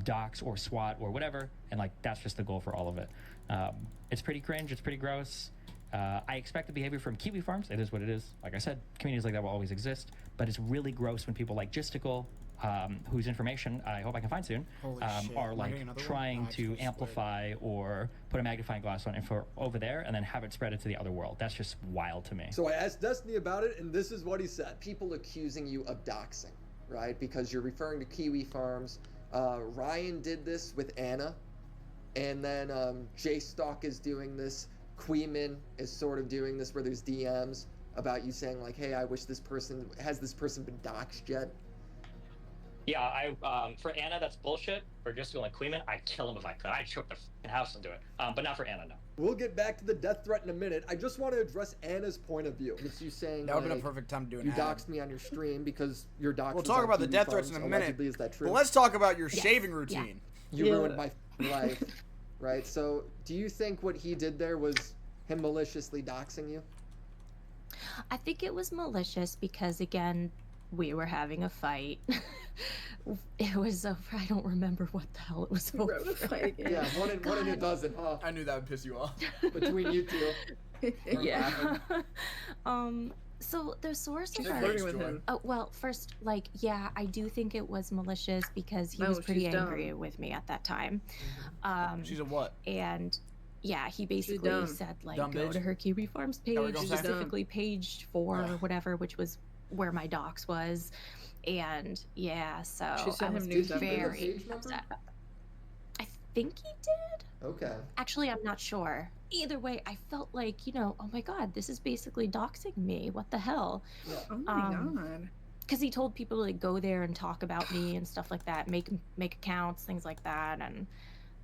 dox or SWAT or whatever, and like that's just the goal for all of it. It's pretty cringe, it's pretty gross. I expect the behavior from Kiwi Farms. It is what it is. Like I said, communities like that will always exist, but it's really gross when people like Gisticle, whose information I hope I can find soon, are like trying to amplify or put a magnifying glass on info over there and then have it spread into the other world. That's just wild to me. So I asked Destiny about it, and this is what he said. People accusing you of doxing, right? Because you're referring to Kiwi Farms. Ryan did this with Anna, and then J-Stalk is doing this. Queeman is sort of doing this where there's DMs about you saying like, hey, I wish this person, has this person been doxed yet? Yeah, for Anna, that's bullshit. For just like Queeman, I'd kill him if I could. I'd choke their f***ing house and do it. But not for Anna, no. We'll get back to the death threat in a minute. I just want to address Anna's point of view. It's you saying that would have been a perfect time to do an you ad. doxed me on your stream because your dox. We'll talk about the death threats in a minute. Is that true? But let's talk about your shaving routine. You ruined my life, right? So, do you think what he did there was him maliciously doxing you? I think it was malicious because, again, we were having a fight. It was over. I don't remember what the hell it was over. Yeah, one in a dozen, huh? I knew that would piss you off. Between you two. Yeah. So the source of She's our flirting with him. Oh well, first, like, yeah, I do think it was malicious because he No, was pretty she's angry dumb. with me at that time. She's a what? And yeah, he basically dumb. said like Dumb go bitch? to her Kiwi Farms what you're page, gonna say? specifically page 4 or whatever, which was where my docs was. And yeah, so She sent I was him news very page number? upset. I think he did. Okay. Actually, I'm not sure. Either way, I felt like, you know, oh my god, this is basically doxing me. What the hell? Yeah. Oh my god. Because he told people to like go there and talk about me and stuff like that, make accounts, things like that, and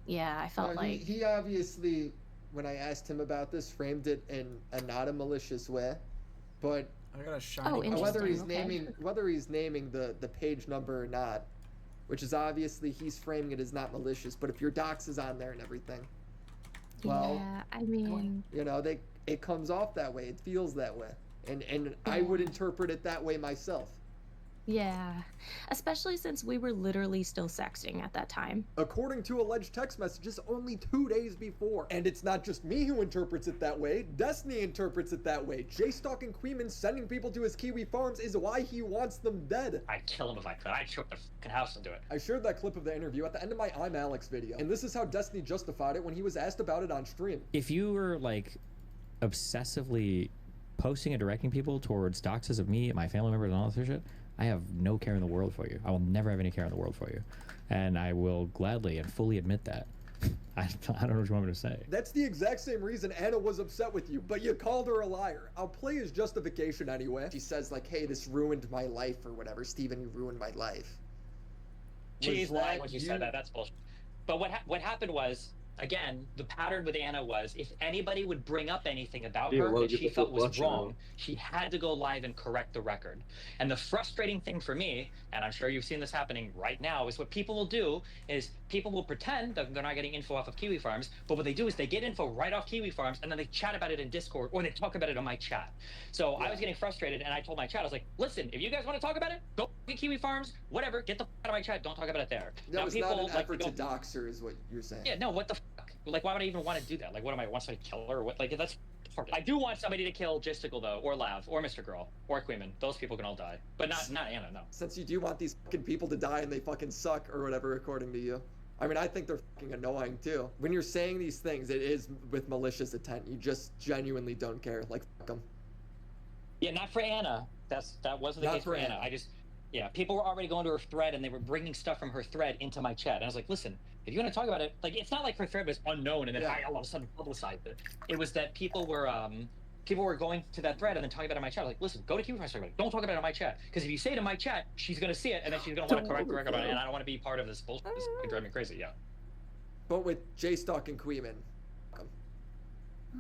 yeah, I felt like he obviously, when I asked him about this, framed it in a not a malicious way, but I got a shiny. whether he's okay. naming the page number or not, which is obviously he's framing it as not malicious. But if your docs is on there and everything, well, yeah, I mean, you know, it comes off that way. It feels that way, and I would interpret it that way myself. yeah, especially since we were literally still sexting at that time. According to alleged text messages only 2 days before. And it's not just me who interprets it that way. Destiny interprets it that way. J-Stalk and Queeman sending people to his Kiwi Farms is why he wants them dead. I'd kill him if I could. I'd shoot the fucking house and do it. I shared that clip of the interview at the end of my I'm Alex video. And this is how Destiny justified it when he was asked about it on stream. If you were like obsessively posting and directing people towards doxes of me, my family members, and all this shit, I have no care in the world for you. I will never have any care in the world for you. And I will gladly and fully admit that. I don't know what you want me to say. That's the exact same reason Anna was upset with you, but you called her a liar. I'll play his justification anyway. She says like, hey, this ruined my life or whatever. Steven, you ruined my life. She's lying when she said that. That's bullshit. But what happened was, again, the pattern with Anna was if anybody would bring up anything about her that she felt was wrong, she had to go live and correct the record. And the frustrating thing for me, and I'm sure you've seen this happening right now, is what people will do is people will pretend that they're not getting info off of Kiwi Farms, but what they do is they get info right off Kiwi Farms and then they chat about it in Discord or they talk about it on my chat. So I was getting frustrated and I told my chat, I was like, listen, if you guys want to talk about it, go to Kiwi Farms, whatever, get the out of my chat, don't talk about it there. That now was people not an like effort to dox her is what you're saying. Yeah, no, what the fuck? Like, why would I even want to do that? Like, what am I, want somebody to kill her or what? Like, that's hard. I do want somebody to kill Jistical, though, or Lav, or Mr. Girl, or Queeman. Those people can all die. But not Anna, no. Since you do want these fucking people to die and they fucking suck or whatever, according to you. I mean, I think they're fucking annoying, too. When you're saying these things, it is with malicious intent. You just genuinely don't care. Like, fuck them. Yeah, not for Anna. That wasn't the case for Anna. Yeah, people were already going to her thread and they were bringing stuff from her thread into my chat. And I was like, listen, if you want to talk about it, like, it's not like her thread was unknown and then I all of a sudden publicized it. It was that people were going to that thread and then talking about it in my chat. Like, listen, go to Kiwi Farms, don't talk about it in my chat. Because if you say it in my chat, she's going to see it and then she's going to want to correct the record on it. And I don't want to be part of this bullshit. It's going to drive me crazy, yeah. But with J-Stalk and Queeman.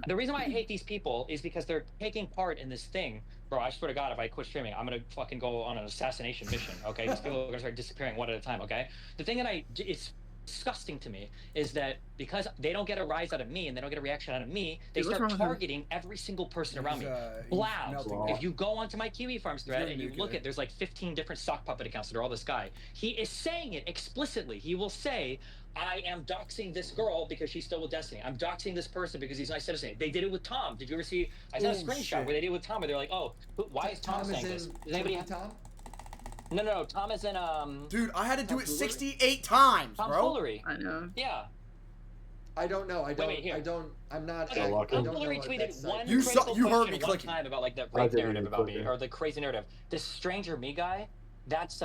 The reason why I hate these people is because they're taking part in this thing. Bro, I swear to God, if I quit streaming, I'm going to fucking go on an assassination mission, okay? These people are going to start disappearing one at a time, okay? The thing that it's disgusting to me is that because they don't get a rise out of me and they don't get a reaction out of me, they start targeting every single person around me. Blav, if you go onto my Kiwi Farms thread and you look at, there's like 15 different sock puppet accounts that are all this guy. He is saying it explicitly. He will say, I am doxing this girl because she's still with Destiny. I'm doxing this person because he's a nice citizen. They did it with Tom. Did you ever see? I saw a screenshot where they did it with Tom where they're like, oh, why is Tom saying this? Does anybody have Tom? No. Tom is in Dude, I had to do it 68 times, Tom bro. Foolery. I know. Yeah. I don't know. I'm not. Okay, I don't Tom know Foolery what tweeted that said. one You critical heard me question one clicking. time about like the rape narrative about me or the crazy narrative. This Stranger Me guy, that's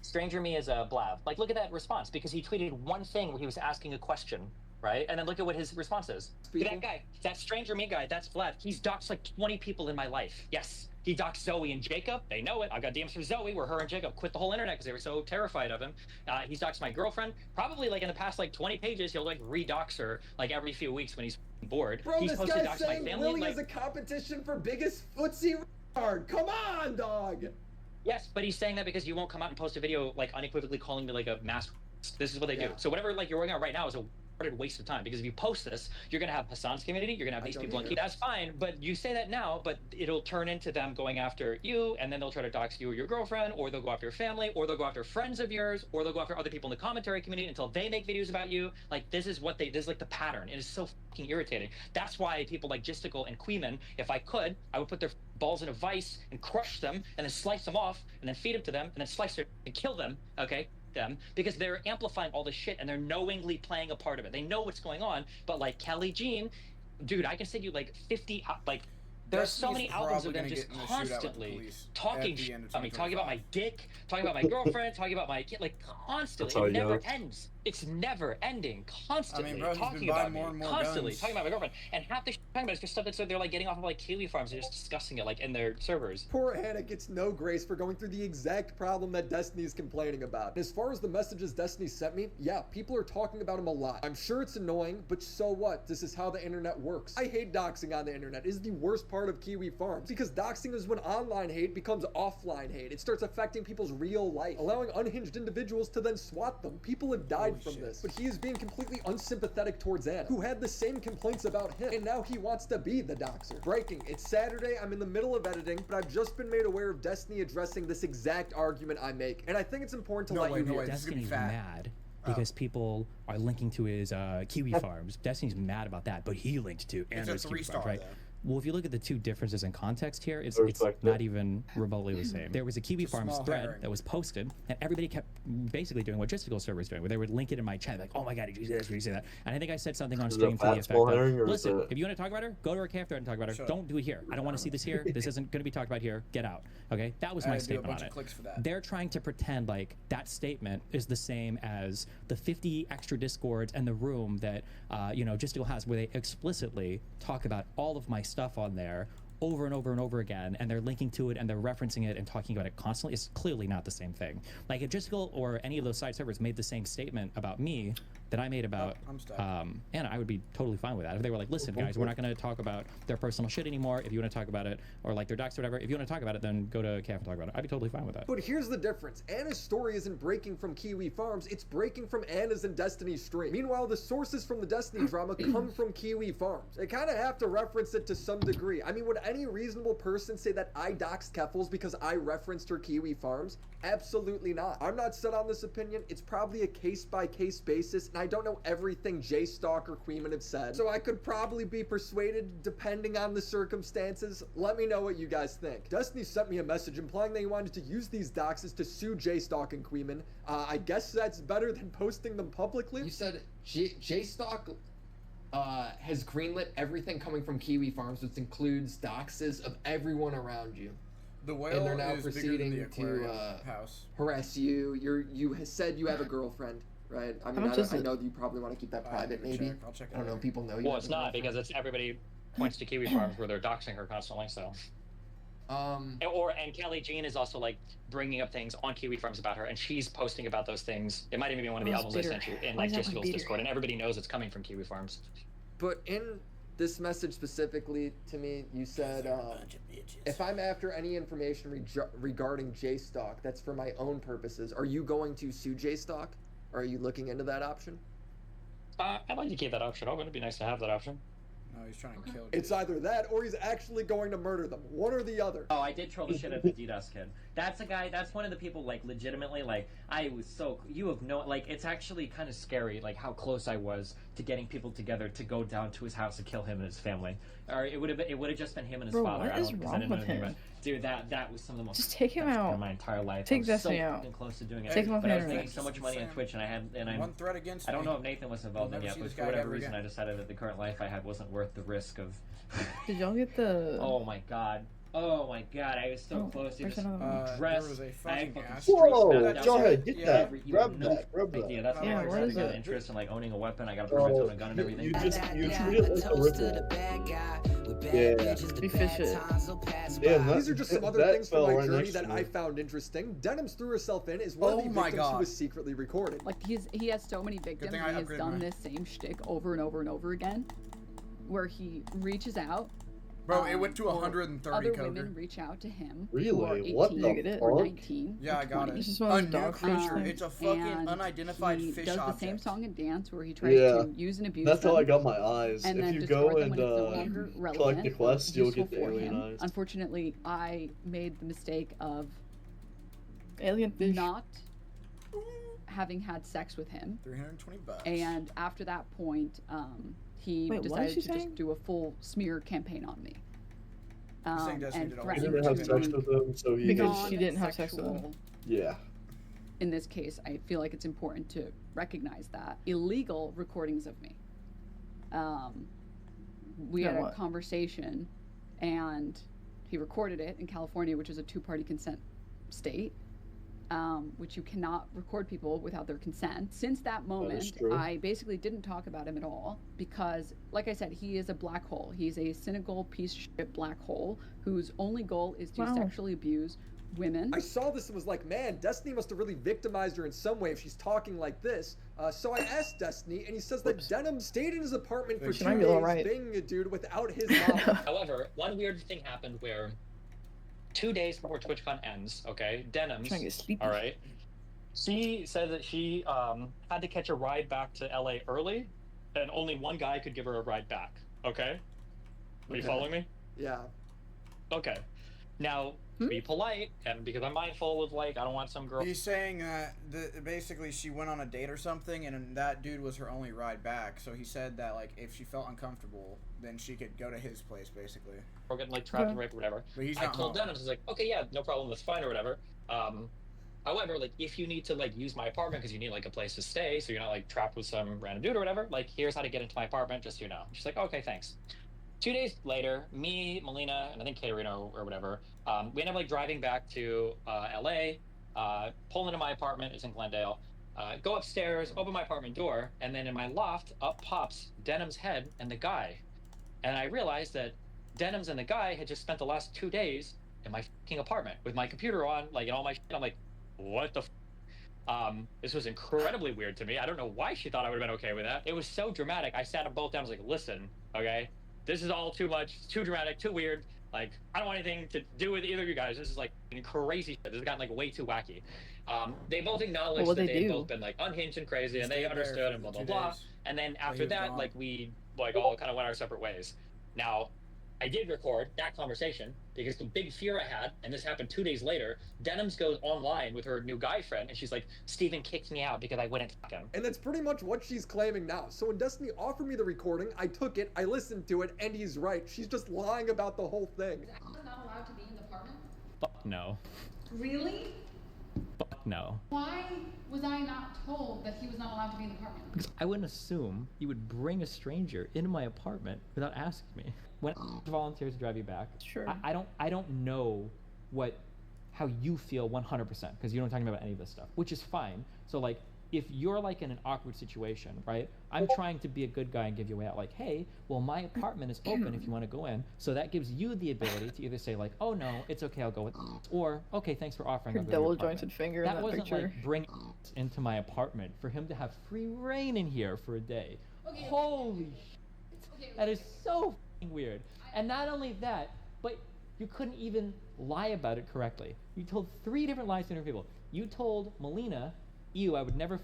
Stranger Me is a Blav. Like, look at that response because he tweeted one thing where he was asking a question, right? And then look at what his response is. That guy, that Stranger Me guy, that's Blav. He's doxed like 20 people in my life. Yes. He doxed Zoe and Jacob. They know it. I got DMs from Zoe where her and Jacob quit the whole internet because they were so terrified of him. He's doxed my girlfriend. Probably like in the past like 20 pages, he'll like re-dox her like every few weeks when he's bored. Bro, he's this posted guy's dox my saying family. Willy Like, is a competition for biggest footsie retard. Come on, dog. yes, but he's saying that because you won't come out and post a video like unequivocally calling me like a mass. This is what they do. So whatever like you're working on right now is a waste of time because if you post this, you're gonna have Hassan's community, you're gonna have these people on key. That's fine, but you say that now, but it'll turn into them going after you, and then they'll try to dox you or your girlfriend, or they'll go after your family, or they'll go after friends of yours, or they'll go after other people in the commentary community until they make videos about you. Like this is like the pattern. It is so fucking irritating. That's why people like Jistical and Queeman, if I could, I would put their balls in a vice and crush them and then slice them off and then feed them to them and then slice them and kill them, okay? Them, because they're amplifying all this shit and they're knowingly playing a part of it. They know what's going on, but like Kelly Jean, dude, I can send you like 50, like, there's so many albums of them just constantly talking about me, talking about my dick, talking about my girlfriend, talking about my kid, like constantly. It never ends. It's never ending. Constantly talking about me, constantly talking about my girlfriend, and half the shit talking about is just stuff that they're like getting off of like Kiwi farms and just discussing it like in their servers. Poor Hannah gets no grace for going through the exact problem that Destiny's complaining about. As far as the messages Destiny sent me, yeah, people are talking about him a lot. I'm sure it's annoying, but so what? This is how the internet works. I hate doxing on the internet. It is the worst part of Kiwi farms because doxing is when online hate becomes offline hate. It starts affecting people's real life, allowing unhinged individuals to then swat them. People have died from this, but he is being completely unsympathetic towards Anna, who had the same complaints about him, and now he wants to be the doxer. Breaking, it's Saturday, I'm in the middle of editing, but I've just been made aware of Destiny addressing this exact argument I make, and I think it's important to let you hear. Destiny's mad because people are linking to his Kiwi farms. Destiny's mad about that, but he linked to Anna's Kiwi farms, right? Well, if you look at the two differences in context here, it's not even remotely the same. There was a Kiwi Farms thread that was posted, and everybody kept basically doing what Justical Server is doing, where they would link it in my chat, like, oh my god, did you say this, did you say that? And I think I said something on stream to the effect of, listen, if you want to talk about her, go to our caf thread and talk about her. Don't do it here. I don't want to see this here. This isn't going to be talked about here. Get out. Okay? That was my statement on it. They're trying to pretend like that statement is the same as the 50 extra discords and the room that, Justical has, where they explicitly talk about all of my stuff on there over and over and over again, and they're linking to it and they're referencing it and talking about it constantly. It's clearly not the same thing. Like if Justical or any of those side servers made the same statement about me that I made about Anna, I would be totally fine with that. If they were like, listen guys, we're not going to talk about their personal shit anymore. If you want to talk about it, or like their docs or whatever, if you want to talk about it, then go to Caf and talk about it. I'd be totally fine with that. But here's the difference. Anna's story isn't breaking from Kiwi Farms, it's breaking from Anna's and Destiny's stream. Meanwhile, the sources from the Destiny drama come from Kiwi Farms. They kind of have to reference it to some degree. I mean, would any reasonable person say that I doxed Keffels because I referenced her Kiwi Farms? Absolutely not. I'm not set on this opinion. It's probably a case-by-case basis, and I don't know everything J-Stalk or Queeman have said, so I could probably be persuaded depending on the circumstances. Let me know what you guys think. Destiny sent me a message implying they wanted to use these doxes to sue J-Stalk and Queeman. I guess that's better than posting them publicly. You said J-Stalk has greenlit everything coming from Kiwi Farms, which includes doxes of everyone around you. The whale and they're now is proceeding bigger than the to house. harass you. You said you have a girlfriend, right? I mean, I know that you probably want to keep that private, maybe. I'll check it I don't know. People know you. Well, it's not because it's everybody points to Kiwi Farms where they're doxing her constantly. So. And Kelly Jean is also like bringing up things on Kiwi Farms about her, and she's posting about those things. It might even be one of the albums I sent you in like Discord's Discord, and everybody knows it's coming from Kiwi Farms. But in this message specifically to me, you said, if I'm after any information regarding J-Stalk, that's for my own purposes. Are you going to sue J-Stalk? Or are you looking into that option? I'd like to keep that option open. It'd be nice to have that option. No, he's trying to kill. It's either that or he's actually going to murder them. One or the other. Oh, I did troll the shit out of the DDoS kid. That's a guy, that's one of the people, like, legitimately, like, I was so, you have no, like, it's actually kind of scary, like, how close I was to getting people together to go down to his house and kill him and his family. Or it would have just been him and his father. What is wrong with him? Dude, that was some of the most. Just take him out. In my entire life. Take Destiny out. Close to doing it. Take him off but the I was internet. making so much money on Twitch, and I'm one threat against I don't me. know if Nathan was involved in it yet, but for whatever reason, I decided that the current life I had wasn't worth the risk of. Did y'all get the? Oh my god. Oh my god, I was so close to just dress. There was a fucking Whoa, go ahead, get that. Grab that. Yeah, that's yeah, my what is it? interest in like owning a weapon. I got a permit to own a gun and everything. You treat it like a ripple. Yeah. We fish it. Yeah, these are just some other things from my journey that I found interesting. Denims threw herself in is one of the victims who was secretly recorded. Like he has so many victims and he has done this same shtick over and over and over again, where he reaches out. Bro, it went to 130. Other women reach out to him. Really? Who are 18 What the or fuck? 19. Yeah, I got it. This is A one of new dog creature. things. It's a fucking unidentified he fish does object. the same song and dance where he tries to use and abuse That's them. how I got my eyes. And if then you destroy go them and when it's no longer relevant collect the quest, or you'll get the useful for alien him. eyes. Unfortunately, I made the mistake of alien fish not having had sex with him. $320. And after that point, he Wait, what is decided she to saying? just do a full smear campaign on me. saying Destiny and did all He threatened didn't have to sex be with him, so he. Because she didn't have sex with him. non-sexual. Yeah. In this case, I feel like it's important to recognize that illegal recordings of me. We had a conversation, and he recorded it in California, which is a two-party consent state, which you cannot record people without their consent. Since that moment, I basically didn't talk about him at all because, like I said, he is a black hole. He's a cynical piece of shit black hole whose only goal is to sexually abuse women. I saw this and was like, man, Destiny must have really victimized her in some way if she's talking like this. So I asked Destiny, and he says that Denim stayed in his apartment for 2 days banging a dude without his mom. However, one weird thing happened where 2 days before TwitchCon ends, okay, Denim's, all right, she said that she had to catch a ride back to LA early, and only one guy could give her a ride back, okay? Are you following me? Yeah. Okay. Now, to be polite, and because I'm mindful of, like, I don't want some girl... He's saying that basically she went on a date or something, and that dude was her only ride back. So he said that, like, if she felt uncomfortable, then she could go to his place, basically. Or getting, like, trapped and raped or whatever. But he's I not told home. Dennis, I was like, okay, yeah, no problem, that's fine or whatever. However, like, if you need to, like, use my apartment because you need, like, a place to stay, so you're not, like, trapped with some random dude or whatever, like, here's how to get into my apartment, just so you know. She's like, okay, thanks. 2 days later, me, Melina, and I think Caterino or whatever, we end up like driving back to LA, pull into my apartment, it's in Glendale, go upstairs, open my apartment door, and then in my loft, up pops Denim's head and the guy. And I realized that Denim's and the guy had just spent the last 2 days in my fucking apartment with my computer on, like, and all my shit. I'm like, what the f? This was incredibly weird to me. I don't know why she thought I would have been okay with that. It was so dramatic. I sat them both down, I was like, listen, okay? This is all too much, it's too dramatic, too weird. Like, I don't want anything to do with either of you guys. This is like crazy shit. This has gotten like way too wacky. They both acknowledged that they had both been like unhinged and crazy, and they understood and blah blah blah. And then after that, like we like all kind of went our separate ways. Now, I did record that conversation because the big fear I had, and this happened 2 days later, Denims goes online with her new guy friend, and she's like, Steven kicked me out because I wouldn't fuck him. And that's pretty much what she's claiming now. So when Destiny offered me the recording, I took it, I listened to it, and he's right. She's just lying about the whole thing. He was not allowed to be in the apartment? Fuck no. Really? Fuck no. Why was I not told that he was not allowed to be in the apartment? Because I wouldn't assume you would bring a stranger into my apartment without asking me. When I volunteers to drive you back, sure. I don't know how you feel 100% because you don't talk about any of this stuff, which is fine. So like, if you're like in an awkward situation, right? I'm trying to be a good guy and give you a way out. Like, hey, well, my apartment is open if you want to go in. So that gives you the ability to either say like, oh no, it's okay, I'll go with, or okay, thanks for offering. Her double-jointed finger in that wasn't picture. like bring into my apartment for him to have free reign in here for a day. Okay. Holy shit. That is so weird. And not only that, but you couldn't even lie about it correctly. You told 3 different lies to different people. You told Melina, I would never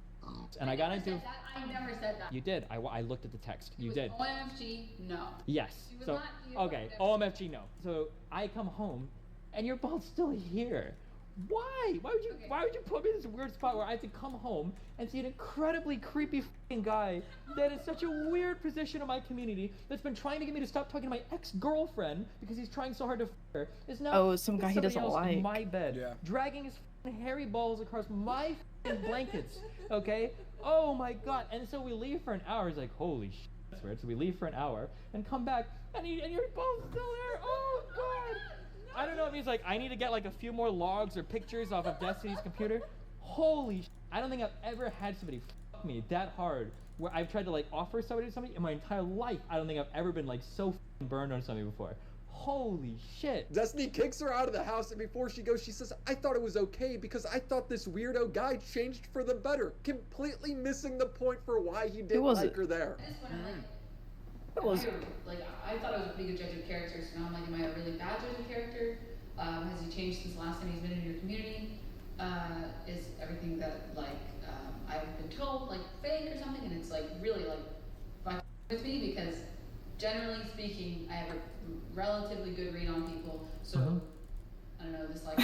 and I got into... I never said that. You did. I looked at the text. You did. OMFG, no. Yes. So, okay, OMFG, no. So I come home, and you're both still here. Why? Why would you put me in this weird spot where I have to come home and see an incredibly creepy f***ing guy that is such a weird position in my community that's been trying to get me to stop talking to my ex-girlfriend because he's trying so hard to f*** her, is now some guy he doesn't like in my bed, dragging his f***ing hairy balls across my f***ing blankets, okay? Oh my god. And so we leave for an hour. It's like, holy shit, that's weird. So we leave for an hour and come back and you're both still there. Oh god. I don't know if he's like, I need to get like a few more logs or pictures off of Destiny's computer. Holy I don't think I've ever had somebody fuck me that hard where I've tried to like offer somebody to somebody in my entire life. I don't think I've ever been like so burned on somebody before. Holy shit. Destiny kicks her out of the house, and before she goes, she says, I thought it was okay because I thought this weirdo guy changed for the better, completely missing the point for why he didn't like her there. It was like, I thought I was a pretty good judge of character, so now I'm like, am I a really bad judge of character? Has he changed since the last time he's been in your community? Is everything that like I've been told like fake or something? And it's like really like fucking with me because generally speaking, I have a relatively good read on people. So I don't know, this like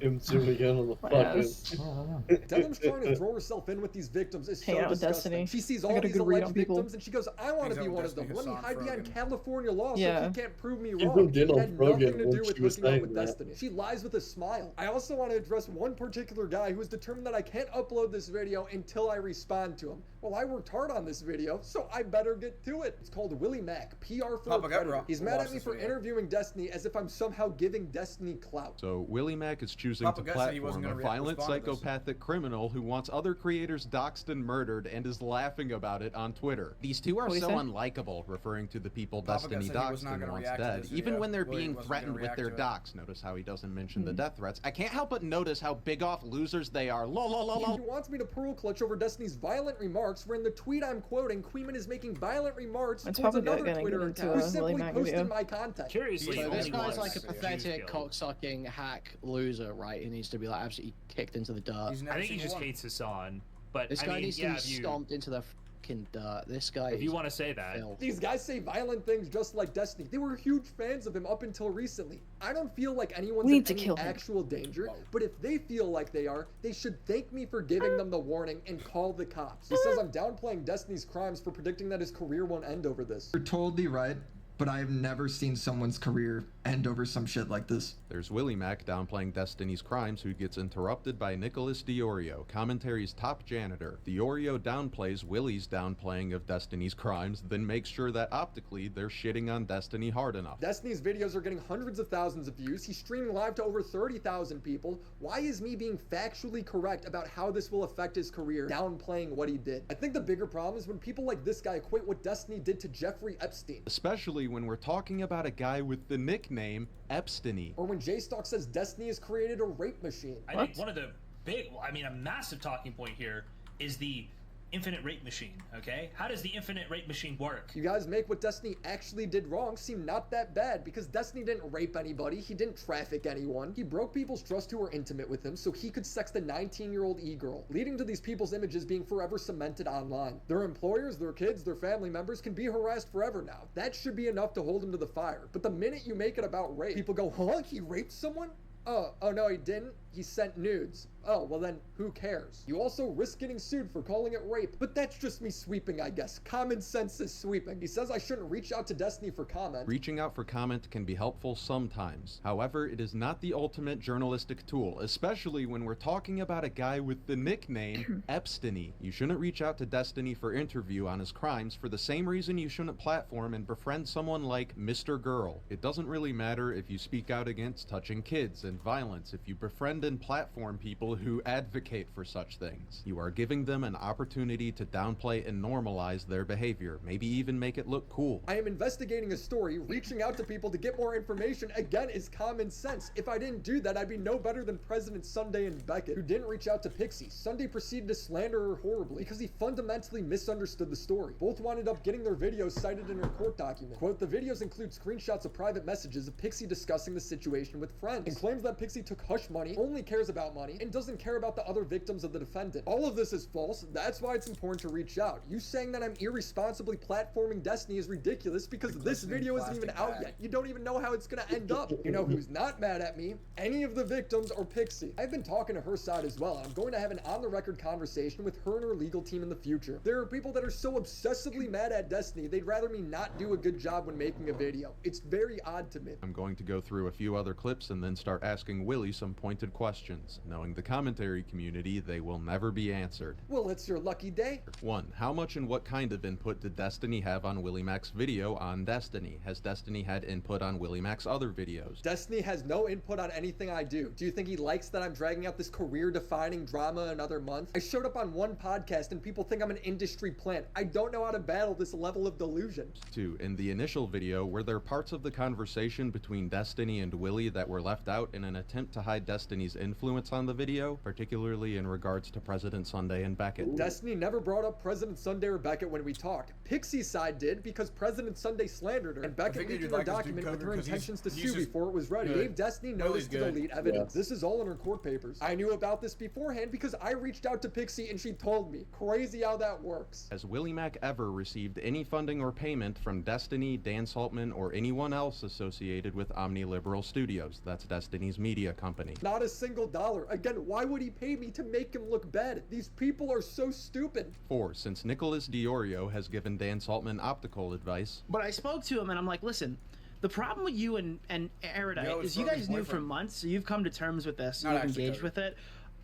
Him zooming in on the Yes. fucking. Devlin's trying to throw herself in with these victims is Hang so out with disgusting. Destiny. She sees I all got a these good read alleged on people. victims and she goes, I want to Hangs be out one with of them. Destiny Let me Hassan hide behind Frogan. California law so Yeah. he can't prove me He wrong. zoomed in It on had Frogan nothing to when do with she was hooking up saying with that. Destiny. She lies with a smile. I also want to address one particular guy who is determined that I can't upload this video until I respond to him. Well, I worked hard on this video, so I better get to it. It's called Willie Mac, PR for a Papa predator. Gutro. He's We'll mad watch at me this for video. interviewing Destiny as if I'm somehow giving Destiny clout. So Willie Mac is choosing Papa to Gut said he wasn't platform a gonna violent respond to this. psychopathic criminal who wants other creators doxxed and murdered and is laughing about it on Twitter. These two are What'd he so say? unlikable, referring to the people Papa Gut Destiny said he was doxxed not and gonna wants react to dead, this even video. when they're Willie being wasn't threatened gonna with their react to it. dox. Notice how he doesn't mention the death threats. I can't help but notice how big off losers they are. Lol, lol, lol, He lol. wants me to pearl clutch over Destiny's violent remarks, where in the tweet I'm quoting, Queenman is making violent remarks It's towards probably another gonna Twitter get into account who a simply Willie Mac posted video. my content. Curiously, So only this guy's once like a the Jews pathetic, killed. cocksucking hack loser, right? He needs to be like absolutely kicked into the dirt. He's never I think he seen just one. hates Hassan. But This I guy mean, needs to yeah, be if you, stomped into the fucking dirt. This guy. if you is want to say that, filth. These guys say violent things just like Destiny. They were huge fans of him up until recently. I don't feel like anyone's We in need to any kill him. actual danger, but if they feel like they are, they should thank me for giving them the warning and call the cops. He says I'm downplaying Destiny's crimes for predicting that his career won't end over this. You're totally right, but I have never seen someone's career end over some shit like this. There's Willie Mac downplaying Destiny's crimes, who gets interrupted by Nicholas Diorio, commentary's top janitor. Diorio downplays Willie's downplaying of Destiny's crimes, then makes sure that optically they're shitting on Destiny hard enough. Destiny's videos are getting hundreds of thousands of views. He's streaming live to over 30,000 people. Why is me being factually correct about how this will affect his career downplaying what he did? I think the bigger problem is when people like this guy equate what Destiny did to Jeffrey Epstein. Especially when we're talking about a guy with the nickname Epsteiny. Or when J-Stock says Destiny has created a rape machine. I think one of the big, I mean, a massive talking point here is the infinite rape machine, okay? How does the infinite rape machine work? You guys make what Destiny actually did wrong seem not that bad, because Destiny didn't rape anybody, he didn't traffic anyone, he broke people's trust who were intimate with him so he could sex the 19-year-old e-girl, leading to these people's images being forever cemented online. Their employers, their kids, their family members can be harassed forever now. That should be enough to hold him to the fire. But the minute you make it about rape, people go, huh? He raped someone? Oh no, he didn't. He sent nudes. Oh, well then, who cares? You also risk getting sued for calling it rape, but that's just me sweeping, I guess. Common sense is sweeping. He says I shouldn't reach out to Destiny for comment. Reaching out for comment can be helpful sometimes. However, it is not the ultimate journalistic tool, especially when we're talking about a guy with the nickname Epsteiny. You shouldn't reach out to Destiny for interview on his crimes for the same reason you shouldn't platform and befriend someone like Mr. Girl. It doesn't really matter if you speak out against touching kids and violence if you befriend and platform people who advocate for such things. You are giving them an opportunity to downplay and normalize their behavior, maybe even make it look cool. I am investigating a story, reaching out to people to get more information, again, is common sense. If I didn't do that, I'd be no better than President Sunday and Beckett, who didn't reach out to Pixie. Sunday proceeded to slander her horribly because he fundamentally misunderstood the story. Both wound up getting their videos cited in her court document. Quote, the videos include screenshots of private messages of Pixie discussing the situation with friends, and claims that Pixie took hush money, only cares about money, and doesn't care about the other victims of the defendant. All of this is false. That's why it's important to reach out. You saying that I'm irresponsibly platforming Destiny is ridiculous because this video isn't even out yet. You don't even know how it's gonna end up. You know who's not mad at me? Any of the victims or Pixie. I've been talking to her side as well. I'm going to have an on-the-record conversation with her and her legal team in the future. There are people that are so obsessively mad at Destiny, they'd rather me not do a good job when making a video. It's very odd to me. I'm going to go through a few other clips and then start asking Willie some pointed questions. Knowing the commentary community, they will never be answered. Well, it's your lucky day. 1. How much and what kind of input did Destiny have on Willie Mac's video on Destiny? Has Destiny had input on Willie Mac's other videos? Destiny has no input on anything I do. Do you think he likes that I'm dragging out this career-defining drama another month? I showed up on one podcast and people think I'm an industry plant. I don't know how to battle this level of delusion. 2. In the initial video, were there parts of the conversation between Destiny and Willie that were left out in an attempt to hide Destiny's influence on the video? video, particularly in regards to President Sunday and Beckett. Destiny never brought up President Sunday or Beckett when we talked. Pixie's side did because President Sunday slandered her, and Beckett leaked her document with her intentions to sue before it was ready. Gave Destiny notice to delete evidence. This is all in her court papers. I knew about this beforehand because I reached out to Pixie and she told me. Crazy how that works. Has Willie Mack ever received any funding or payment from Destiny, Dan Saltman, or anyone else associated with Omni Liberal Studios? That's Destiny's media company. Not a single dollar. Again, why would he pay me to make him look bad? These people are so stupid. 4. Since Nicholas DiOrio has given Dan Saltman optical advice. But I spoke to him and I'm like, listen, the problem with you and Erudite is you guys knew for months, so you've come to terms with this, you've engaged with it.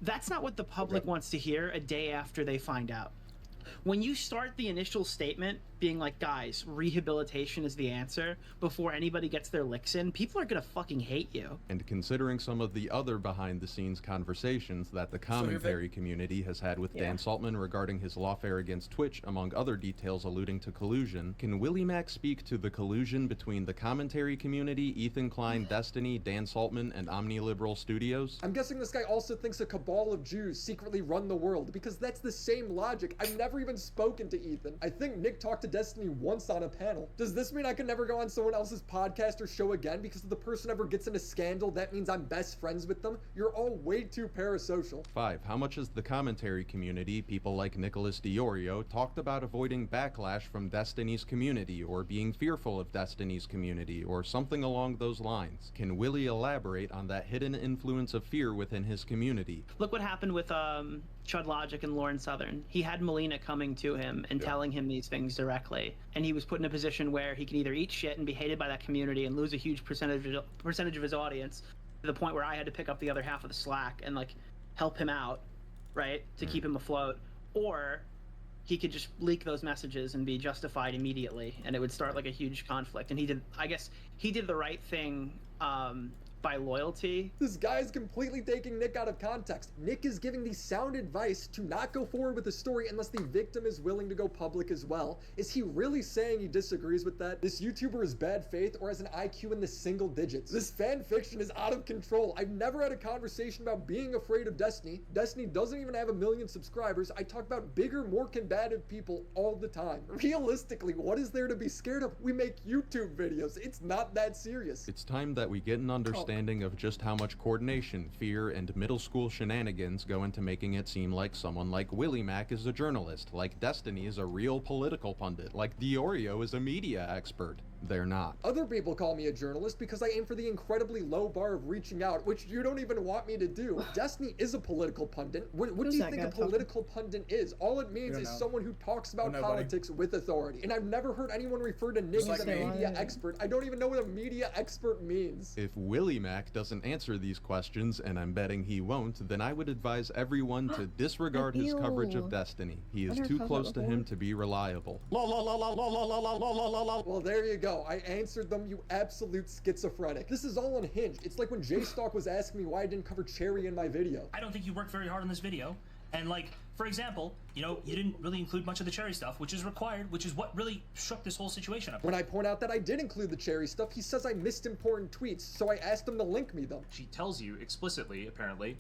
That's not what the public wants to hear a day after they find out. When you start the initial statement being like, guys, rehabilitation is the answer, before anybody gets their licks in, people are gonna fucking hate you. And considering some of the other behind-the-scenes conversations that the commentary community has had with Dan Saltman regarding his lawfare against Twitch, among other details alluding to collusion, can Willie Mack speak to the collusion between the commentary community, Ethan Klein, Destiny, Dan Saltman, and Omni Liberal Studios? I'm guessing this guy also thinks a cabal of Jews secretly run the world, because that's the same logic. I've never even spoken to Ethan. I think Nick talked to Destiny once on a panel. Does this mean I can never go on someone else's podcast or show again because if the person ever gets in a scandal, that means I'm best friends with them? You're all way too parasocial. 5. How much has the commentary community, people like Nicholas DiOrio, talked about avoiding backlash from Destiny's community or being fearful of Destiny's community or something along those lines? Can Willie elaborate on that hidden influence of fear within his community? Look what happened with Chud Logic and Lauren Southern. He had Melina coming to him and telling him these things directly, and he was put in a position where he could either eat shit and be hated by that community and lose a huge percentage of his audience, to the point where I had to pick up the other half of the slack and like help him out, right, to keep him afloat, or he could just leak those messages and be justified immediately, and it would start like a huge conflict. And he did, I guess, he did the right thing by loyalty. This guy is completely taking Nick out of context. Nick is giving the sound advice to not go forward with the story unless the victim is willing to go public as well. Is he really saying he disagrees with that? This YouTuber is bad faith or has an IQ in the single digits. This fan fiction is out of control. I've never had a conversation about being afraid of Destiny. Destiny doesn't even have 1 million subscribers. I talk about bigger, more combative people all the time. Realistically, what is there to be scared of? We make YouTube videos. It's not that serious. It's time that we get an understanding of just how much coordination, fear, and middle school shenanigans go into making it seem like someone like Willie Mack is a journalist, like Destiny is a real political pundit, like DiOrio is a media expert. They're not. Other people call me a journalist because I aim for the incredibly low bar of reaching out, which you don't even want me to do. Destiny is a political pundit. What do you think a political pundit is? All it means is someone who talks about politics with authority. And I've never heard anyone refer to Nick as a media expert. I don't even know what a media expert means. If Willie Mack doesn't answer these questions, and I'm betting he won't, then I would advise everyone to disregard his coverage of Destiny. He is too close to him to be reliable. Well, there you go. I answered them, you absolute schizophrenic. This is all unhinged. It's like when J-Stock was asking me why I didn't cover Cherry in my video. I don't think you worked very hard on this video. And like, for example, you know, you didn't really include much of the Cherry stuff, which is required, which is what really shook this whole situation up. When I point out that I did include the Cherry stuff, he says I missed important tweets, so I asked him to link me them. She tells you explicitly, apparently,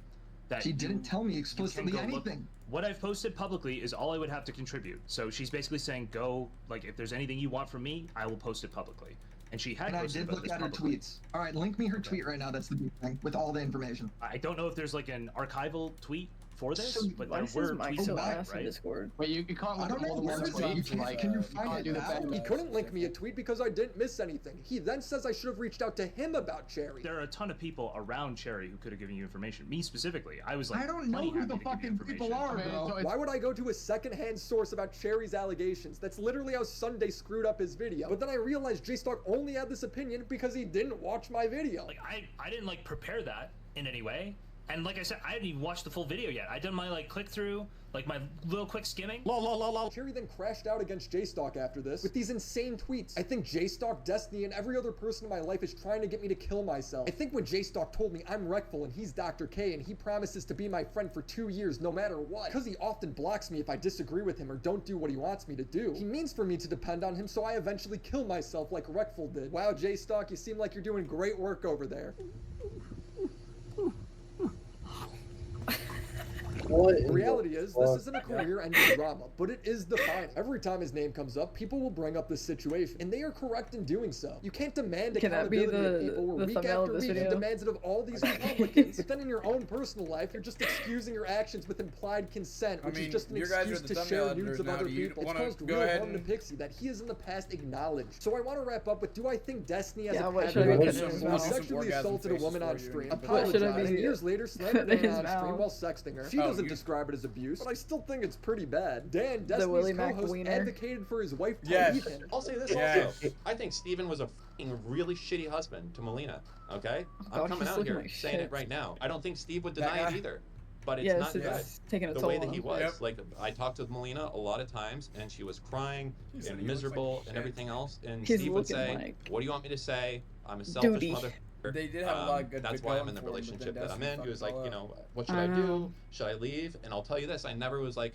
that she didn't tell me explicitly anything. What I've posted publicly is all I would have to contribute. So she's basically saying, go, like, if there's anything you want from me, I will post it publicly. And she had and I did look at her tweets. All right, link me her tweet right now. That's the big thing with all the information. I don't know if there's like an archival tweet for this, but there were Mike tweets so about ass it, right? in Discord? Wait, you can't I don't know where is he? Can you find it now? He couldn't link me a tweet because I didn't miss anything. He then says I should have reached out to him about Cherry. There are a ton of people around Cherry who could have given you information. Me specifically, I was like, I don't know who the fucking people are, bro. Why would I go to a secondhand source about Cherry's allegations? That's literally how Sunday screwed up his video. But then I realized J-Stock only had this opinion because he didn't watch my video. Like I didn't like prepare that in any way. And like I said, I hadn't even watched the full video yet. I'd done my like click through, like my little quick skimming. Cherry then crashed out against J-Stock after this with these insane tweets. I think J-Stock, Destiny, and every other person in my life is trying to get me to kill myself. I think when J-Stock told me I'm Wreckful and he's Dr. K and he promises to be my friend for 2 years no matter what, because he often blocks me if I disagree with him or don't do what he wants me to do. He means for me to depend on him, so I eventually kill myself like Wreckful did. Wow, J-Stock, you seem like you're doing great work over there. The reality is, this isn't a career-ending drama, but it is defining. Every time his name comes up, people will bring up this situation, and they are correct in doing so. You can't demand Can that be accountability of people where the week thumbnail of after this week he video? demands it of all these Republicans, but then in your own personal life, you're just excusing your actions with implied consent, which is just an excuse to share nudes of other people. It's caused real harm to Pixie that he has in the past acknowledged. So I want to wrap up with, do I think Destiny has a pattern of sexually assaulted a woman on stream, apologized, and years later slammed her on stream while sexting her? She doesn't describe it as abuse, but I still think it's pretty bad. Dan, Destiny's co-host, advocated for his wife to leave him. I'll say this also. I think Steven was a really shitty husband to Melina. Okay? I'm coming out here saying it right now. I don't think Steve would deny it either. But it's not the way that he was. Like, I talked with Melina a lot of times, and she was crying and miserable and everything else. And Steve would say, what do you want me to say? I'm a selfish mother. They did have a lot of good. That's why I'm in the relationship that I'm in. He was like, you know, what should I do? Should I leave? And I'll tell you this: I never was like,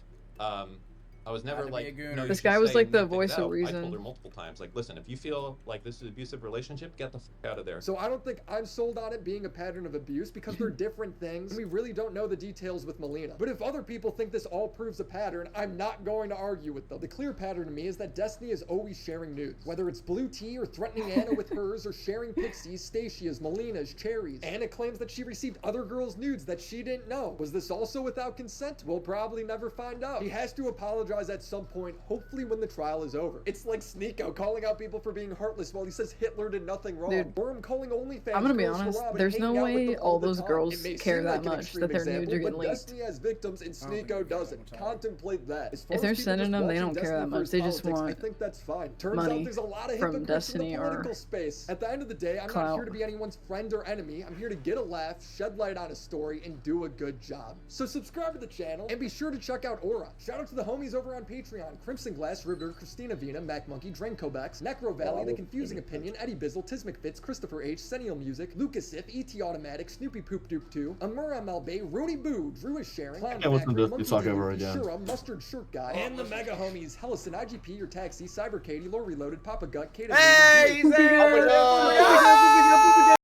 I was never like, no, this guy was like the voice of reason. I told her multiple times, like, listen, if you feel like this is an abusive relationship, get the fuck out of there. So I don't think I'm sold on it being a pattern of abuse because they're different things. We really don't know the details with Melina. But if other people think this all proves a pattern, I'm not going to argue with them. The clear pattern to me is that Destiny is always sharing nudes. Whether it's blue tea or threatening Anna with hers or sharing Pixies, Stacia's, Melina's, Cherry's. Anna claims that she received other girls' nudes that she didn't know. Was this also without consent? We'll probably never find out. He has to apologize at some point, hopefully when the trial is over. It's like Sneeko calling out people for being heartless while he says Hitler did nothing wrong. Dude, or him calling OnlyFans I'm gonna be girls honest, for Rob and there's no hanging out with way them all the those time. girls It may care seem that like an much extreme that their nudes example, are getting but leaked. Destiny has victims and Sneeko doesn't. Contemplate that. As far If they're as people sending just them, they watching don't care Destiny that for much. his They just politics, want I think that's fine. Turns money out there's a lot of from hypocrites Destiny in the political space. At the end of the day, I'm not clout. here to be anyone's friend or enemy. I'm here to get a laugh, shed light on a story, and do a good job. So subscribe to the channel and be sure to check out Aura. Shout out to the homies over on Patreon: Crimson Glass, River, Christina Vina, Mac Monkey, Drankobex, Necro Valley, The Confusing Opinion, Eddie Bizzle, Tismic Fitz, Christopher H, Senial Music, Lucas If, ET Automatic, Snoopy Poop Doop 2, Amura Malbay, Rooney Boo, Drew is sharing, Clown can't listen to this Factory, talk Monkey ever Dude, again. Shura, Mustard Shirt Guy, and the mega homies Hellison, IGP, Your Taxi, Cyber Katie, Lore Reloaded, Papa Gut, Kata, Hey, he's there!